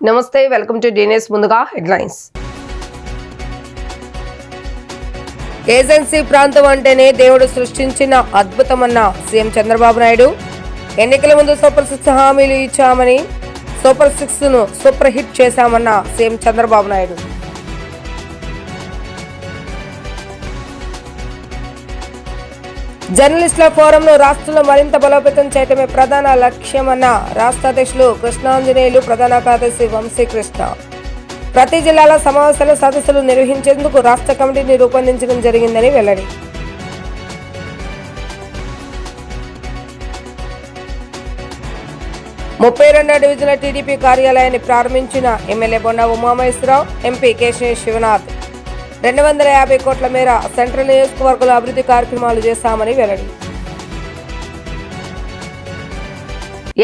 నమస్తే, welcome to డీనేస్. ముందుగా headlines. Agency ప్రాంతం అంటేనే దేవుడు సృష్టించిన అద్భుతమన్న సీఎం చంద్రబాబు నాయుడు. ఎన్నికల ముందు సూపర్ 6 హామీలు ఇచ్చామని, సూపర్ 6ను సూపర్ హిట్ చేశామన్న సీఎం చంద్రబాబు నాయుడు. జర్నలిస్టుల ఫోరంను రాష్ట్రంలో మరింత బలోపేతం చేయడమే ప్రధాన లక్ష్యమన్న రాష్ట్ర అధ్యక్షులు కృష్ణాంజనేయులు, ప్రధాన కార్యదర్శి వంశీకృష్ణ. ప్రతి జిల్లాలో సమావేశాలు, సదస్సులు నిర్వహించేందుకు రాష్ట్ర కమిటీని రూపొందించడం జరిగిందని వెల్లడి. ముప్పై 32వ డివిజన్ల టీడీపీ కార్యాలయాన్ని ప్రారంభించిన ఎమ్మెల్యే బొండా ఉమామహేశ్వరరావు, ఎంపీ కేశినేని శివనాథ్. 250 కోట్ల మేర సెంట్రల్ నియోజకవర్గాల అభివృద్ధి కార్యక్రమాలు చేశామని వెల్లడి.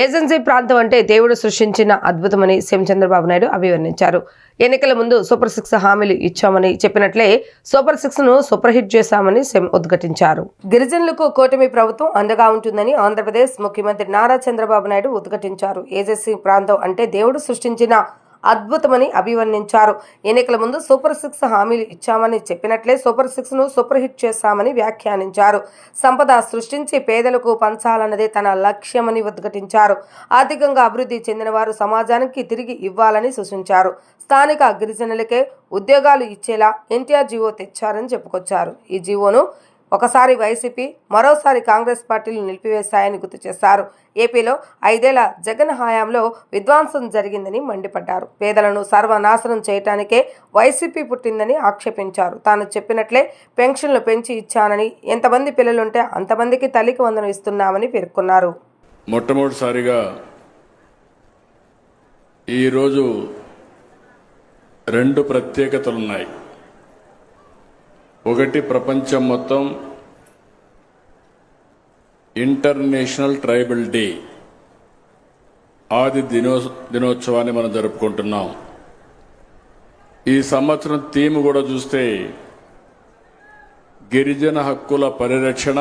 ఏజెన్సీ ప్రాంతం అంటే దేవుడు సృష్టించిన అద్భుతమని సీఎం చంద్రబాబు నాయుడు అభివర్ణించారు. ఎన్నికల ముందు సూపర్ 6 హామీలు ఇచ్చామని చెప్పినట్లే సూపర్ 6ను సూపర్ హిట్ చేశామని సీఎం ఉద్ఘాటించారు. గిరిజనులకు కూటమి ప్రభుత్వం అండగా ఉంటుందని ఆంధ్రప్రదేశ్ ముఖ్యమంత్రి నారా చంద్రబాబు నాయుడు ఉద్ఘాటించారు. ఏజెన్సీ ప్రాంతం అంటే దేవుడు సృష్టించిన అద్భుతమని అభివర్ణించారు. ఎన్నికల ముందు సూపర్ 6 హామీలు ఇచ్చామని చెప్పినట్లే సూపర్ 6ను సూపర్ హిట్ చేశామని వ్యాఖ్యానించారు. సంపద సృష్టించి పేదలకు పంచాలన్నదే తన లక్ష్యమని ఉద్ఘాటించారు. ఆర్థికంగా అభివృద్ధి చెందిన వారు సమాజానికి తిరిగి ఇవ్వాలని సూచించారు. స్థానిక గిరిజనులకే ఉద్యోగాలు ఇచ్చేలా ఎన్టీఆర్ జీవో తెచ్చారని చెప్పుకొచ్చారు. ఈ జీవోను ఒకసారి వైసీపీ, మరోసారి కాంగ్రెస్ పార్టీలు నిలిపివేశాయని గుర్తు చేశారు. ఏపీలో 5 ఏళ్ల జగన్ హయాంలో విధ్వంసం జరిగిందని మండిపడ్డారు. పేదలను సర్వనాశనం చేయటానికే వైసీపీ పుట్టిందని ఆక్షేపించారు. తాను చెప్పినట్లే పెన్షన్లు పెంచి ఇచ్చానని, ఎంతమంది పిల్లలుంటే అంతమందికి తల్లికి వందనం ఇస్తున్నామని పేర్కొన్నారు. మొట్టమొదటిసారిగా ఈరోజు 2 ప్రత్యేకతలున్నాయి. ఒకటి, ప్రపంచం మొత్తం ఇంటర్నేషనల్ ట్రైబల్ డే ఆది దినోత్సవాన్ని మనం జరుపుకుంటున్నాం. ఈ సంవత్సరం థీమ్ కూడా చూస్తే గిరిజన హక్కుల పరిరక్షణ,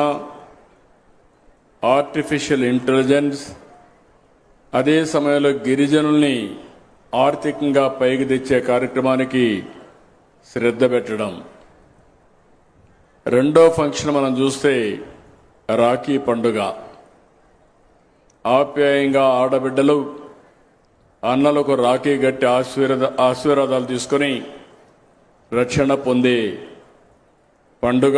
ఆర్టిఫిషియల్ ఇంటెలిజెన్స్, అదే సమయంలో గిరిజనుల్ని ఆర్థికంగా పైకి తెచ్చే కార్యక్రమానికి శ్రద్ధ పెట్టడం. రెండో ఫంక్షన్ మనం చూస్తే రాఖీ పండుగ. ఆప్యాయంగా ఆడబిడ్డలు అన్నలకు రాఖీ గట్టి ఆశీర్వాదాలు తీసుకొని రక్షణ పొందే పండుగ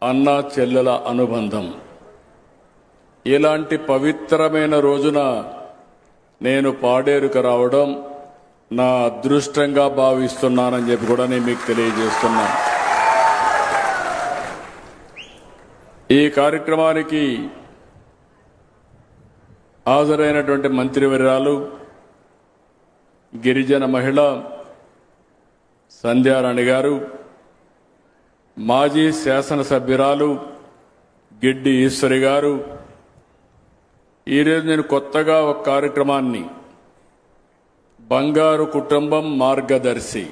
అన్న చెల్లెల అనుబంధం. ఇలాంటి పవిత్రమైన రోజున నేను పాడేరుకు రావడం నా అదృష్టంగా భావిస్తున్నానని చెప్పి కూడా నేను మీకు తెలియజేస్తున్నాను. ఈ కార్యక్రమానికి హాజరైనటువంటి మంత్రివర్యాలు, గిరిజన మహిళ సంధ్యారాణి గారు, మాజీ శాసనసభ్యురాలు గిడ్డి ఈశ్వరి గారు, ఈరోజు నేను కొత్తగా ఒక కార్యక్రమాన్ని, బంగారు కుటుంబం మార్గదర్శి,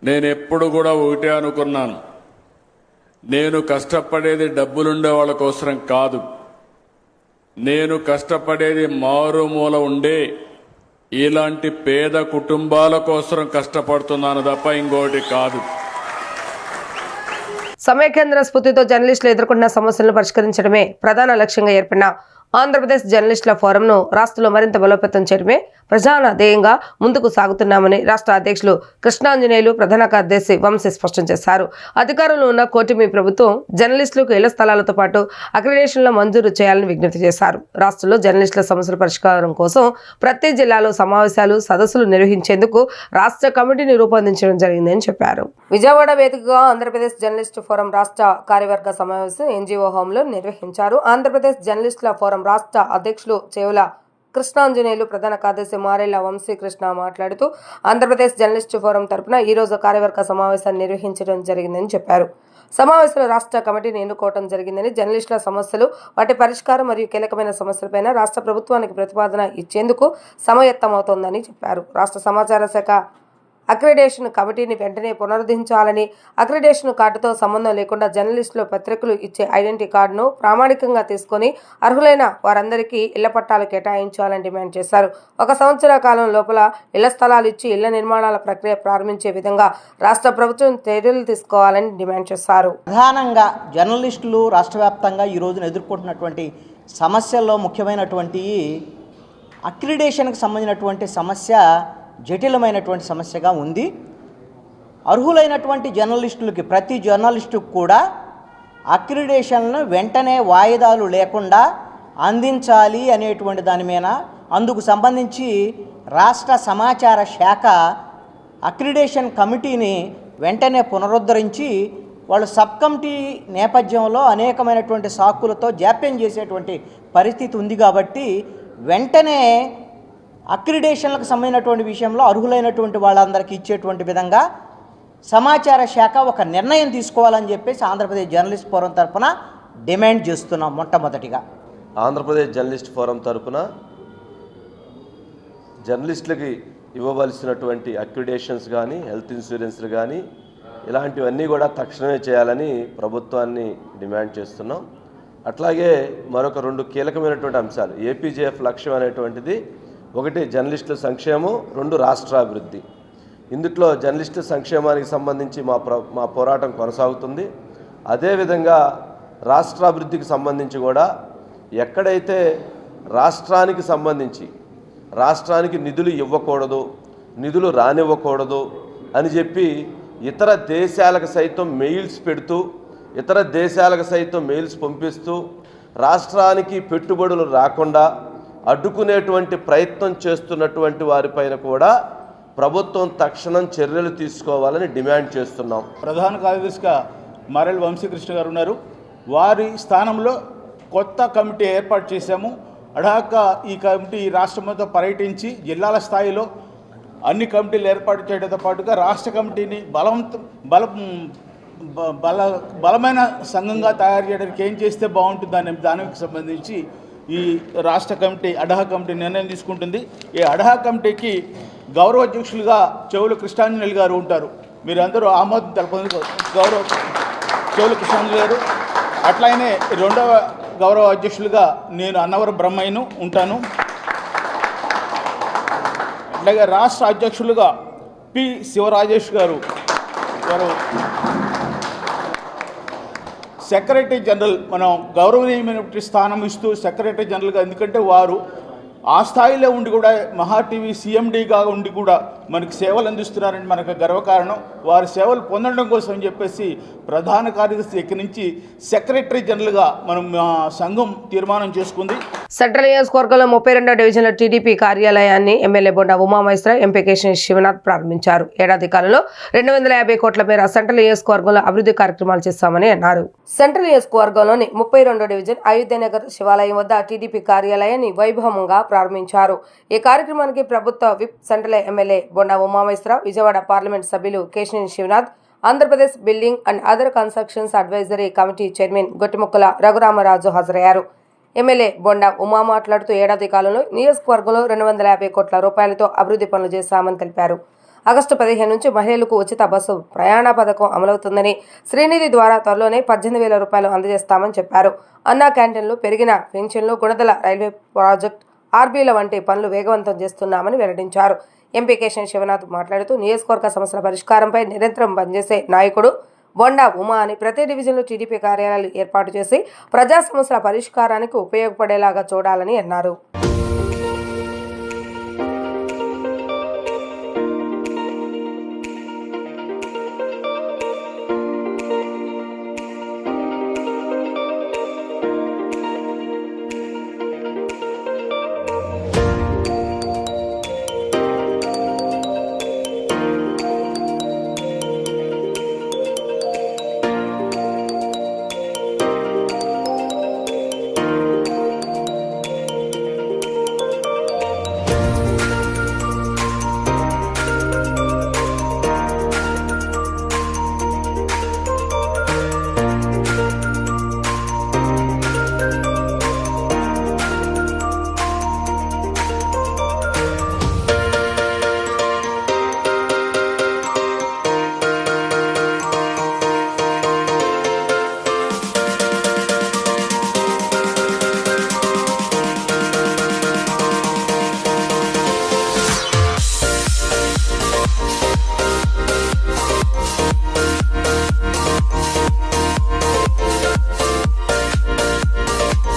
నేను ఎప్పుడు కూడా ఒకటే అనుకున్నాను, నేను కష్టపడేది డబ్బులుండే వాళ్ళ కోసం కాదు, నేను కష్టపడేది మారుమూల ఉండే ఇలాంటి పేద కుటుంబాల కోసం కష్టపడుతున్నాను తప్ప ఇంకోటి కాదు. సమైక్యాంధ్ర స్ఫూర్తితో జర్నలిస్టులు ఎదుర్కొంటున్న సమస్యలను పరిష్కరించడమే ప్రధాన లక్ష్యంగా ఏర్పడిన ఆంధ్రప్రదేశ్ జర్నలిస్టుల ఫోరంను రాష్ట్రంలో మరింత బలోపేతం చేయడమే ప్రధాన ధ్యేయంగా ముందుకు సాగుతున్నామని రాష్ట్ర అధ్యక్షులు కృష్ణాంజనేయులు, ప్రధాన కార్యదర్శి వంశీ స్పష్టం చేశారు. అధికారంలో ఉన్న కూటమి ప్రభుత్వం జర్నలిస్టులకు ఇళ్ల స్థలాలతో పాటు అక్రిడేషన్ల మంజూరు చేయాలని విజ్ఞప్తి చేశారు. రాష్ట్రంలో జర్నలిస్టుల సమస్యల పరిష్కారం కోసం ప్రతి జిల్లాలో సమావేశాలు, సదస్సులు నిర్వహించేందుకు రాష్ట్ర కమిటీని రూపొందించడం జరిగిందని చెప్పారు. విజయవాడ వేదికగా ఆంధ్రప్రదేశ్ జర్నలిస్టు ఫోరం రాష్ట్ర కార్యవర్గ సమావేశం ఎన్జీఓ హోంలో నిర్వహించారు. ఆంధ్రప్రదేశ్ జర్నలిస్టుల ఫోరం రాష్ట్ర అధ్యక్షులు చేవుల కృష్ణాంజనేయులు, ప్రధాన కార్యదర్శి మారెళ్ల వంశీకృష్ణ మాట్లాడుతూ ఆంధ్రప్రదేశ్ జర్నలిస్టు ఫోరం తరపున ఈ రోజు కార్యవర్గ సమావేశాన్ని నిర్వహించడం జరిగిందని చెప్పారు. సమావేశంలో రాష్ట్ర కమిటీని ఎన్నుకోవడం జరిగిందని, జర్నలిస్టుల సమస్యలు, వాటి పరిష్కారం మరియు కీలకమైన సమస్యలపైన రాష్ట్ర ప్రభుత్వానికి ప్రతిపాదన ఇచ్చేందుకు సమాయత్తమవుతోందని చెప్పారు. రాష్ట్ర సమాచార శాఖ అక్రిడేషన్ కమిటీని వెంటనే పునరుద్ధరించాలని, అక్రిడేషన్ కార్డుతో సంబంధం లేకుండా జర్నలిస్టులు పత్రికలు ఇచ్చే ఐడెంటిటీ కార్డును ప్రామాణికంగా తీసుకొని అర్హులైన వారందరికీ ఇళ్ల పట్టాలు కేటాయించాలని డిమాండ్ చేశారు. 1 సంవత్సర కాలం లోపల ఇళ్ల స్థలాలు ఇచ్చి ఇళ్ల నిర్మాణాల ప్రక్రియ ప్రారంభించే విధంగా రాష్ట్ర ప్రభుత్వం చర్యలు తీసుకోవాలని డిమాండ్ చేశారు. ప్రధానంగా జర్నలిస్టులు రాష్ట్ర వ్యాప్తంగా ఈ రోజున ఎదుర్కొంటున్నటువంటి సమస్యల్లో ముఖ్యమైనటువంటి అక్రిడేషన్కి సంబంధించినటువంటి సమస్య జటిలమైనటువంటి సమస్యగా ఉంది. అర్హులైనటువంటి జర్నలిస్టులకి ప్రతి జర్నలిస్టుకు కూడా అక్రిడేషన్ను వెంటనే వాయిదాలు లేకుండా అందించాలి అనేటువంటి దాని మీద అందుకు సంబంధించి రాష్ట్ర సమాచార శాఖ అక్రిడేషన్ కమిటీని వెంటనే పునరుద్ధరించి వాళ్ళు సబ్ కమిటీ నేపథ్యంలో అనేకమైనటువంటి సాకులతో జాప్యం చేసేటువంటి పరిస్థితి ఉంది. కాబట్టి వెంటనే అక్రిడేషన్లకు సంబంధించినటువంటి విషయంలో అర్హులైనటువంటి వాళ్ళందరికీ ఇచ్చేటువంటి విధంగా సమాచార శాఖ ఒక నిర్ణయం తీసుకోవాలని చెప్పేసి ఆంధ్రప్రదేశ్ జర్నలిస్ట్ ఫోరం తరఫున డిమాండ్ చేస్తున్నాం. మొట్టమొదటిగా ఆంధ్రప్రదేశ్ జర్నలిస్ట్ ఫోరం తరఫున జర్నలిస్టులకి ఇవ్వవలసినటువంటి అక్రిడేషన్స్ కానీ, హెల్త్ ఇన్సూరెన్స్లు కానీ ఇలాంటివన్నీ కూడా తక్షణమే చేయాలని ప్రభుత్వాన్ని డిమాండ్ చేస్తున్నాం. అట్లాగే మరొక 2 కీలకమైనటువంటి అంశాలు. ఏపీజేఎఫ్ లక్ష్యం అనేటువంటిది 1 జర్నలిస్టుల సంక్షేమం, 2 రాష్ట్రాభివృద్ధి. ఇందులో జర్నలిస్టుల సంక్షేమానికి సంబంధించి మా పోరాటం కొనసాగుతుంది. అదేవిధంగా రాష్ట్రాభివృద్ధికి సంబంధించి కూడా ఎక్కడైతే రాష్ట్రానికి సంబంధించి రాష్ట్రానికి నిధులు ఇవ్వకూడదు, నిధులు రానివ్వకూడదు అని చెప్పి ఇతర దేశాలకు సైతం మెయిల్స్ పెడుతూ, ఇతర దేశాలకు సైతం మెయిల్స్ పంపిస్తూ రాష్ట్రానికి పెట్టుబడులు రాకుండా అడ్డుకునేటువంటి ప్రయత్నం చేస్తున్నటువంటి వారిపైన కూడా ప్రభుత్వం తక్షణం చర్యలు తీసుకోవాలని డిమాండ్ చేస్తున్నాం. ప్రధాన కార్యదర్శిగా మర్రెల వంశీకృష్ణ గారు ఉన్నారు. వారి స్థానంలో కొత్త కమిటీ ఏర్పాటు చేశాము. అడాక ఈ కమిటీ రాష్ట్రంతో పర్యటించి జిల్లాల స్థాయిలో అన్ని కమిటీలు ఏర్పాటు చేయడంతో పాటుగా రాష్ట్ర కమిటీని బలమైన సంఘంగా తయారు చేయడానికి ఏం చేస్తే బాగుంటుంది దానికి సంబంధించి ఈ రాష్ట్ర కమిటీ అడహా కమిటీ నిర్ణయం తీసుకుంటుంది. ఈ అడహా కమిటీకి గౌరవ అధ్యక్షులుగా చెవుల కృష్ణాంజనేయులు గారు ఉంటారు. మీరందరూ ఆమోదం తెలపండి. గౌరవ చెవుల కృష్ణాంజనేయులు గారు. అట్లయినే 2వ గౌరవ అధ్యక్షులుగా నేను అన్నవరం బ్రహ్మయ్యను ఉంటాను. అట్లాగే రాష్ట్ర అధ్యక్షులుగా పి శివరాజేష్ గారు, వారు సెక్రటరీ జనరల్, మనం గౌరవనీయమైన స్థానం ఇస్తూ సెక్రటరీ జనరల్గా, ఎందుకంటే వారు ఆ స్థాయిలో ఉండి కూడా మహా టీవీ సీఎండీగా ఉండి కూడా మనకి సేవలు అందిస్తున్నారని మనకు గర్వకారణం. వారి సేవలు పొందడం కోసం అని చెప్పేసి ప్రధాన కార్యదర్శి ఇక్కడి నుంచి సెక్రటరీ జనరల్గా మనం సంఘం తీర్మానం చేసుకుంది. సెంట్రల్ నియోజకవర్గంలో 32వ డివిజన్లో టీడీపీ కార్యాలయాన్ని ఎమ్మెల్యే బొండా ఉమామహేశ్వర, ఎంపీ కేశినేని శివనాథ్ ప్రారంభించారు. ఏడాది కాలంలో 250 కోట్ల మేర సెంట్రల్ నియోజకవర్గంలో అభివృద్ధి కార్యక్రమాలు చేస్తామని అన్నారు. సెంట్రల్ నియోజకవర్గంలోని 32వ డివిజన్ అయోధ్యనగర్ శివాలయం వద్ద టీడీపీ కార్యాలయాన్ని వైభవంగా ప్రారంభించారు. ఈ కార్యక్రమానికి ప్రభుత్వ whip central MLA Bonda Umamaheswara, Vijayawada parliament సభ్యులు Kesineni Sivanath, Andhra Pradesh building and other constructions advisory committee chairman Gottimukkala Raghuramaraju హాజరయ్యారు. ఎమ్మెల్యే బొండా ఉమా మాట్లాడుతూ ఏడాది కాలంలో నియోజకవర్గంలో 250 కోట్ల రూపాయలతో అభివృద్ధి పనులు చేశామని తెలిపారు. ఆగస్టు 15 నుంచి మహిళలకు ఉచిత బస్సు ప్రయాణ పథకం అమలవుతుందని, శ్రీనిధి ద్వారా త్వరలోనే 18,000 రూపాయలు అందజేస్తామని చెప్పారు. అన్నా క్యాంటీన్లు, పెరిగిన పెన్షన్లు, గుణదల రైల్వే ప్రాజెక్ట్, ఆర్బీల వంటి పనులు వేగవంతం చేస్తున్నామని వెల్లడించారు. ఎంపీ కేశినేని శివనాథ్ మాట్లాడుతూ నియోజకవర్గ సమస్యల పరిష్కారంపై నిరంతరం పనిచేసే నాయకుడు బొండా ఉమా అని ప్రతి డివిజన్లో టీడీపీ కార్యాలయాలు ఏర్పాటు చేసి ప్రజా సమస్యల పరిష్కారానికి ఉపయోగపడేలాగా చూడాలని అన్నారు.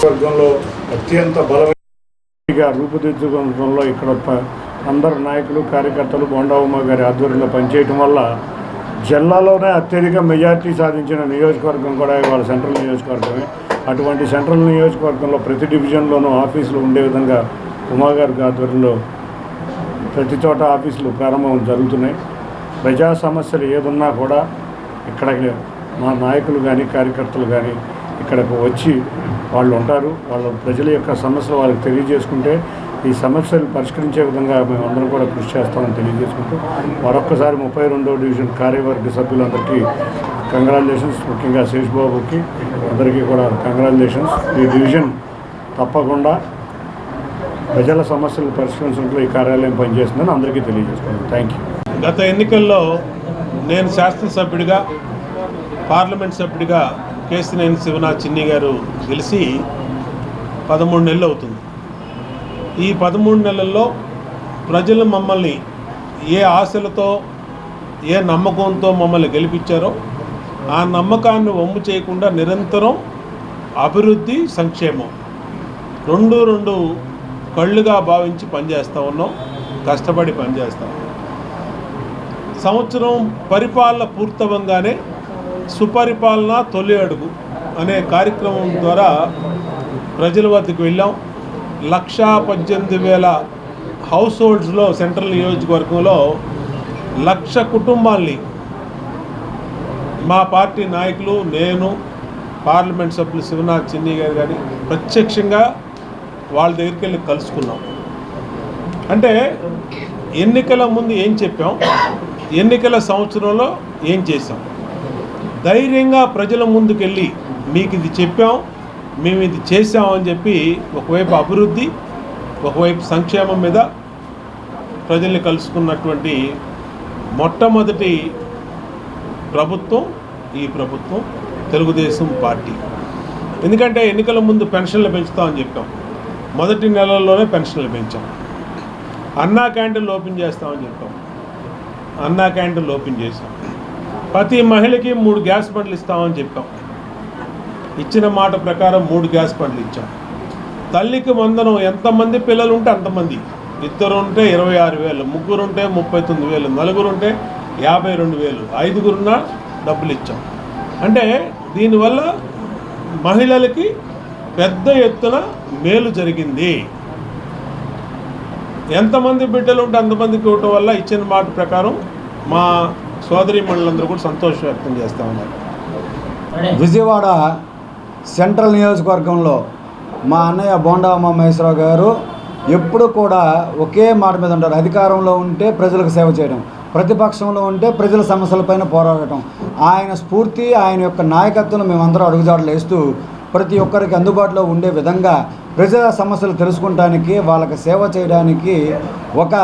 వర్గంలో అత్యంత బలమైనగా రూపుదిద్దుకోవడంలో ఇక్కడ అందరు నాయకులు కార్యకర్తలు బోండావుమ్మ గారి ఆధ్వర్యంలో పనిచేయటం వల్ల జిల్లాలోనే అత్యధిక మెజార్టీ సాధించిన నియోజకవర్గం కూడా ఇవాళ సెంట్రల్ నియోజకవర్గమే. అటువంటి సెంట్రల్ నియోజకవర్గంలో ప్రతి డివిజన్లోనూ ఆఫీసులు ఉండే విధంగా ఉమాగారి ఆధ్వర్యంలో ప్రతి చోట ఆఫీసులు ప్రారంభం జరుగుతున్నాయి. ప్రజా సమస్యలు ఏదున్నా కూడా ఇక్కడికి మా నాయకులు కానీ కార్యకర్తలు కానీ ఇక్కడకు వచ్చి వాళ్ళు ఉంటారు. వాళ్ళ ప్రజల యొక్క సమస్యలు వాళ్ళకి తెలియజేసుకుంటే ఈ సమస్యలు పరిష్కరించే విధంగా మేమందరం కూడా కృషి చేస్తామని తెలియజేసుకుంటూ మరొక్కసారి 32వ డివిజన్ కార్యవర్గ సభ్యులందరికీ కంగ్రాచులేషన్స్. ముఖ్యంగా శేషబాబుకి అందరికీ కూడా కంగ్రాచులేషన్స్. ఈ డివిజన్ తప్పకుండా ప్రజల సమస్యలు పరిష్కరించడంలో ఈ కార్యాలయం పనిచేస్తుందని అందరికీ తెలియజేసుకున్నాను. Thank you. గత ఎన్నికల్లో నేను శాసనసభ్యుడిగా పార్లమెంట్ సభ్యుడిగా కేశినేని శివనాథ్ చిన్ని గారు గెలిచి 13 నెలలు అవుతుంది. ఈ 13 నెలల్లో ప్రజలు మమ్మల్ని ఏ ఆశలతో ఏ నమ్మకంతో మమ్మల్ని గెలిపించారో ఆ నమ్మకాన్ని వమ్ము చేయకుండా నిరంతరం అభివృద్ధి సంక్షేమం రెండు కళ్ళుగా భావించి పనిచేస్తూ ఉన్నాం. కష్టపడి పనిచేస్తాం. సంవత్సరం పరిపాలన పూర్తవంగానే సుపరిపాలన తొలి అడుగు అనే కార్యక్రమం ద్వారా ప్రజల వద్దకు వెళ్ళాం. 1,18,000 హౌస్ హోల్డ్స్లో సెంట్రల్ నియోజకవర్గంలో 1,00,000 కుటుంబాల్ని మా పార్టీ నాయకులు, నేను, పార్లమెంట్ సభ్యులు శివనాథ్ చిన్ని గారు కానీ ప్రత్యక్షంగా వాళ్ళ దగ్గరికి వెళ్ళి కలుసుకున్నాం. అంటే ఎన్నికల ముందు ఏం చెప్పాం, ఎన్నికల సంవత్సరంలో ఏం చేసాం, ధైర్యంగా ప్రజల ముందుకెళ్ళి మీకు ఇది చెప్పాం, మేము ఇది చేసామని చెప్పి ఒకవైపు అభివృద్ధి, ఒకవైపు సంక్షేమం మీద ప్రజల్ని కలుసుకున్నటువంటి మొట్టమొదటి ప్రభుత్వం ఈ ప్రభుత్వం తెలుగుదేశం పార్టీ. ఎందుకంటే ఎన్నికల ముందు పెన్షన్లు పెంచుతామని చెప్పాం. మొదటి నెలల్లోనే పెన్షన్లు పెంచాం. అన్నా క్యాంటీన్లు ఓపెన్ చేస్తామని చెప్పాం. అన్నా క్యాంటీన్లు ఓపెన్ చేసాం. ప్రతి మహిళకి 3 గ్యాస్ బండ్లు ఇస్తామని చెప్పాం. ఇచ్చిన మాట ప్రకారం 3 గ్యాస్ బండ్లు ఇచ్చాం. తల్లికి వందనం, ఎంతమంది పిల్లలు ఉంటే అంతమంది. 2 ఉంటే 26,000, 3 ఉంటే 39,000, 4 ఉంటే 52,000, 5 డబ్బులు ఇచ్చాం. అంటే దీనివల్ల మహిళలకి పెద్ద ఎత్తున మేలు జరిగింది. ఎంతమంది బిడ్డలు ఉంటే అంతమందికి ఇవ్వటం వల్ల ఇచ్చిన మాట ప్రకారం మా సోదరీమణులందరూ కూడా సంతోషం వ్యక్తం చేస్తూ ఉన్నారు. విజయవాడ సెంట్రల్ నియోజకవర్గంలో మా అన్నయ్య బోండామ మహేశ్వరరావు గారు ఎప్పుడు కూడా ఒకే మాట మీద ఉంటారు. అధికారంలో ఉంటే ప్రజలకు సేవ చేయడం, ప్రతిపక్షంలో ఉంటే ప్రజల సమస్యలపైన పోరాడటం. ఆయన స్ఫూర్తి, ఆయన యొక్క నాయకత్వం మేమందరం అడుగుజాడలు వేస్తూ ప్రతి ఒక్కరికి అందుబాటులో ఉండే విధంగా ప్రజల సమస్యలు తెలుసుకుంటానికి, వాళ్ళకి సేవ చేయడానికి ఒక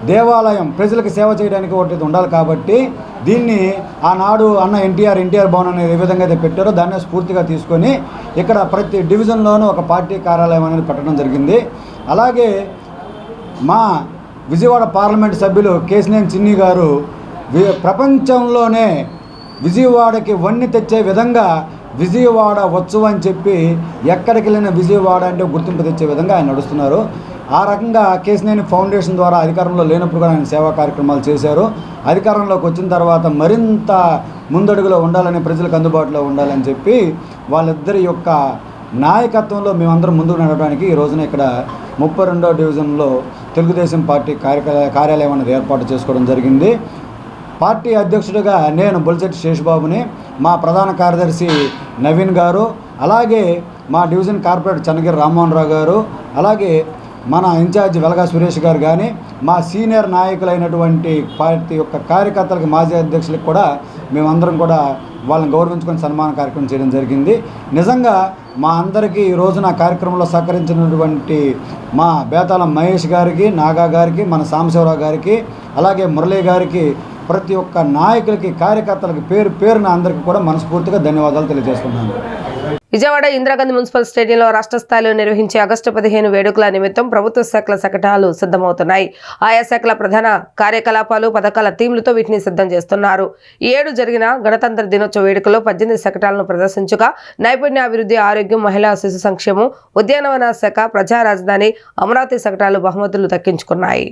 దేవాలయం, ప్రజలకు సేవ చేయడానికి ఒకటి ఉండాలి. కాబట్టి దీన్ని ఆనాడు అన్న ఎన్టీఆర్ భవన్ అనేది ఏ విధంగా అయితే పెట్టారో దాన్నే స్ఫూర్తిగా తీసుకొని ఇక్కడ ప్రతి డివిజన్లోనూ ఒక పార్టీ కార్యాలయం అనేది పెట్టడం జరిగింది. అలాగే మా విజయవాడ పార్లమెంట్ సభ్యులు కేశినేని చిన్ని గారు ప్రపంచంలోనే విజయవాడకి వన్నె తెచ్చే విధంగా విజయవాడ ఉత్సవం అని చెప్పి ఎక్కడికి వెళ్ళిన విజయవాడ అంటే గుర్తింపు తెచ్చే విధంగా ఆయన నడుస్తున్నారు. ఆ రకంగా కేశినేని ఫౌండేషన్ ద్వారా అధికారంలో లేనప్పుడు కూడా ఆయన సేవా కార్యక్రమాలు చేశారు. అధికారంలోకి వచ్చిన తర్వాత మరింత ముందడుగులో ఉండాలని, ప్రజలకు అందుబాటులో ఉండాలని చెప్పి వాళ్ళిద్దరి యొక్క నాయకత్వంలో మేమందరం ముందుకు నడవడానికి ఈ రోజున ఇక్కడ 32వ డివిజన్లో తెలుగుదేశం పార్టీ కార్యాలయం అనేది ఏర్పాటు చేసుకోవడం జరిగింది. పార్టీ అధ్యక్షుడిగా నేను బొలిశెట్టి శేషబాబుని, మా ప్రధాన కార్యదర్శి నవీన్ గారు, అలాగే మా డివిజన్ కార్పొరేటర్ చెన్నగిరి రామ్మోహన్ రావు గారు, అలాగే మన ఇన్ఛార్జి వెలగా సురేష్ గారు కానీ మా సీనియర్ నాయకులైనటువంటి పార్టీ యొక్క కార్యకర్తలకు, మాజీ అధ్యక్షులకు కూడా మేమందరం కూడా వాళ్ళని గౌరవించుకొని సన్మాన కార్యక్రమం చేయడం జరిగింది. నిజంగా మా అందరికీ ఈ రోజున కార్యక్రమంలో సహకరించినటువంటి మా బేతాళం మహేష్ గారికి, నాగా గారికి, మన సాంబశివరావు గారికి, అలాగే మురళీ గారికి ప్రతి ఒక్క నాయకులకి, కార్యకర్తలకి పేరు పేరున అందరికీ కూడా మనస్ఫూర్తిగా ధన్యవాదాలు తెలియజేస్తున్నాను. విజయవాడ ఇందిరాగాంధీ మున్సిపల్ స్టేడియంలో రాష్ట్ర స్థాయిలో నిర్వహించే ఆగస్టు 15 వేడుకల నిమిత్తం ప్రభుత్వ శాఖల శకటాలు సిద్ధమవుతున్నాయి. ఆయా శాఖల ప్రధాన కార్యకలాపాలు, పథకాల థీమ్లతో వీటిని సిద్ధం చేస్తున్నారు. ఈ ఏడు జరిగిన గణతంత్ర దినోత్సవ వేడుకలో 18 శకటాలను ప్రదర్శించగా నైపుణ్యాభివృద్ధి, ఆరోగ్యం, మహిళా శిశు సంక్షేమం, ఉద్యానవన శాఖ, ప్రజా రాజధాని, అమరావతి శకటాలు బహుమతులు దక్కించుకున్నాయి.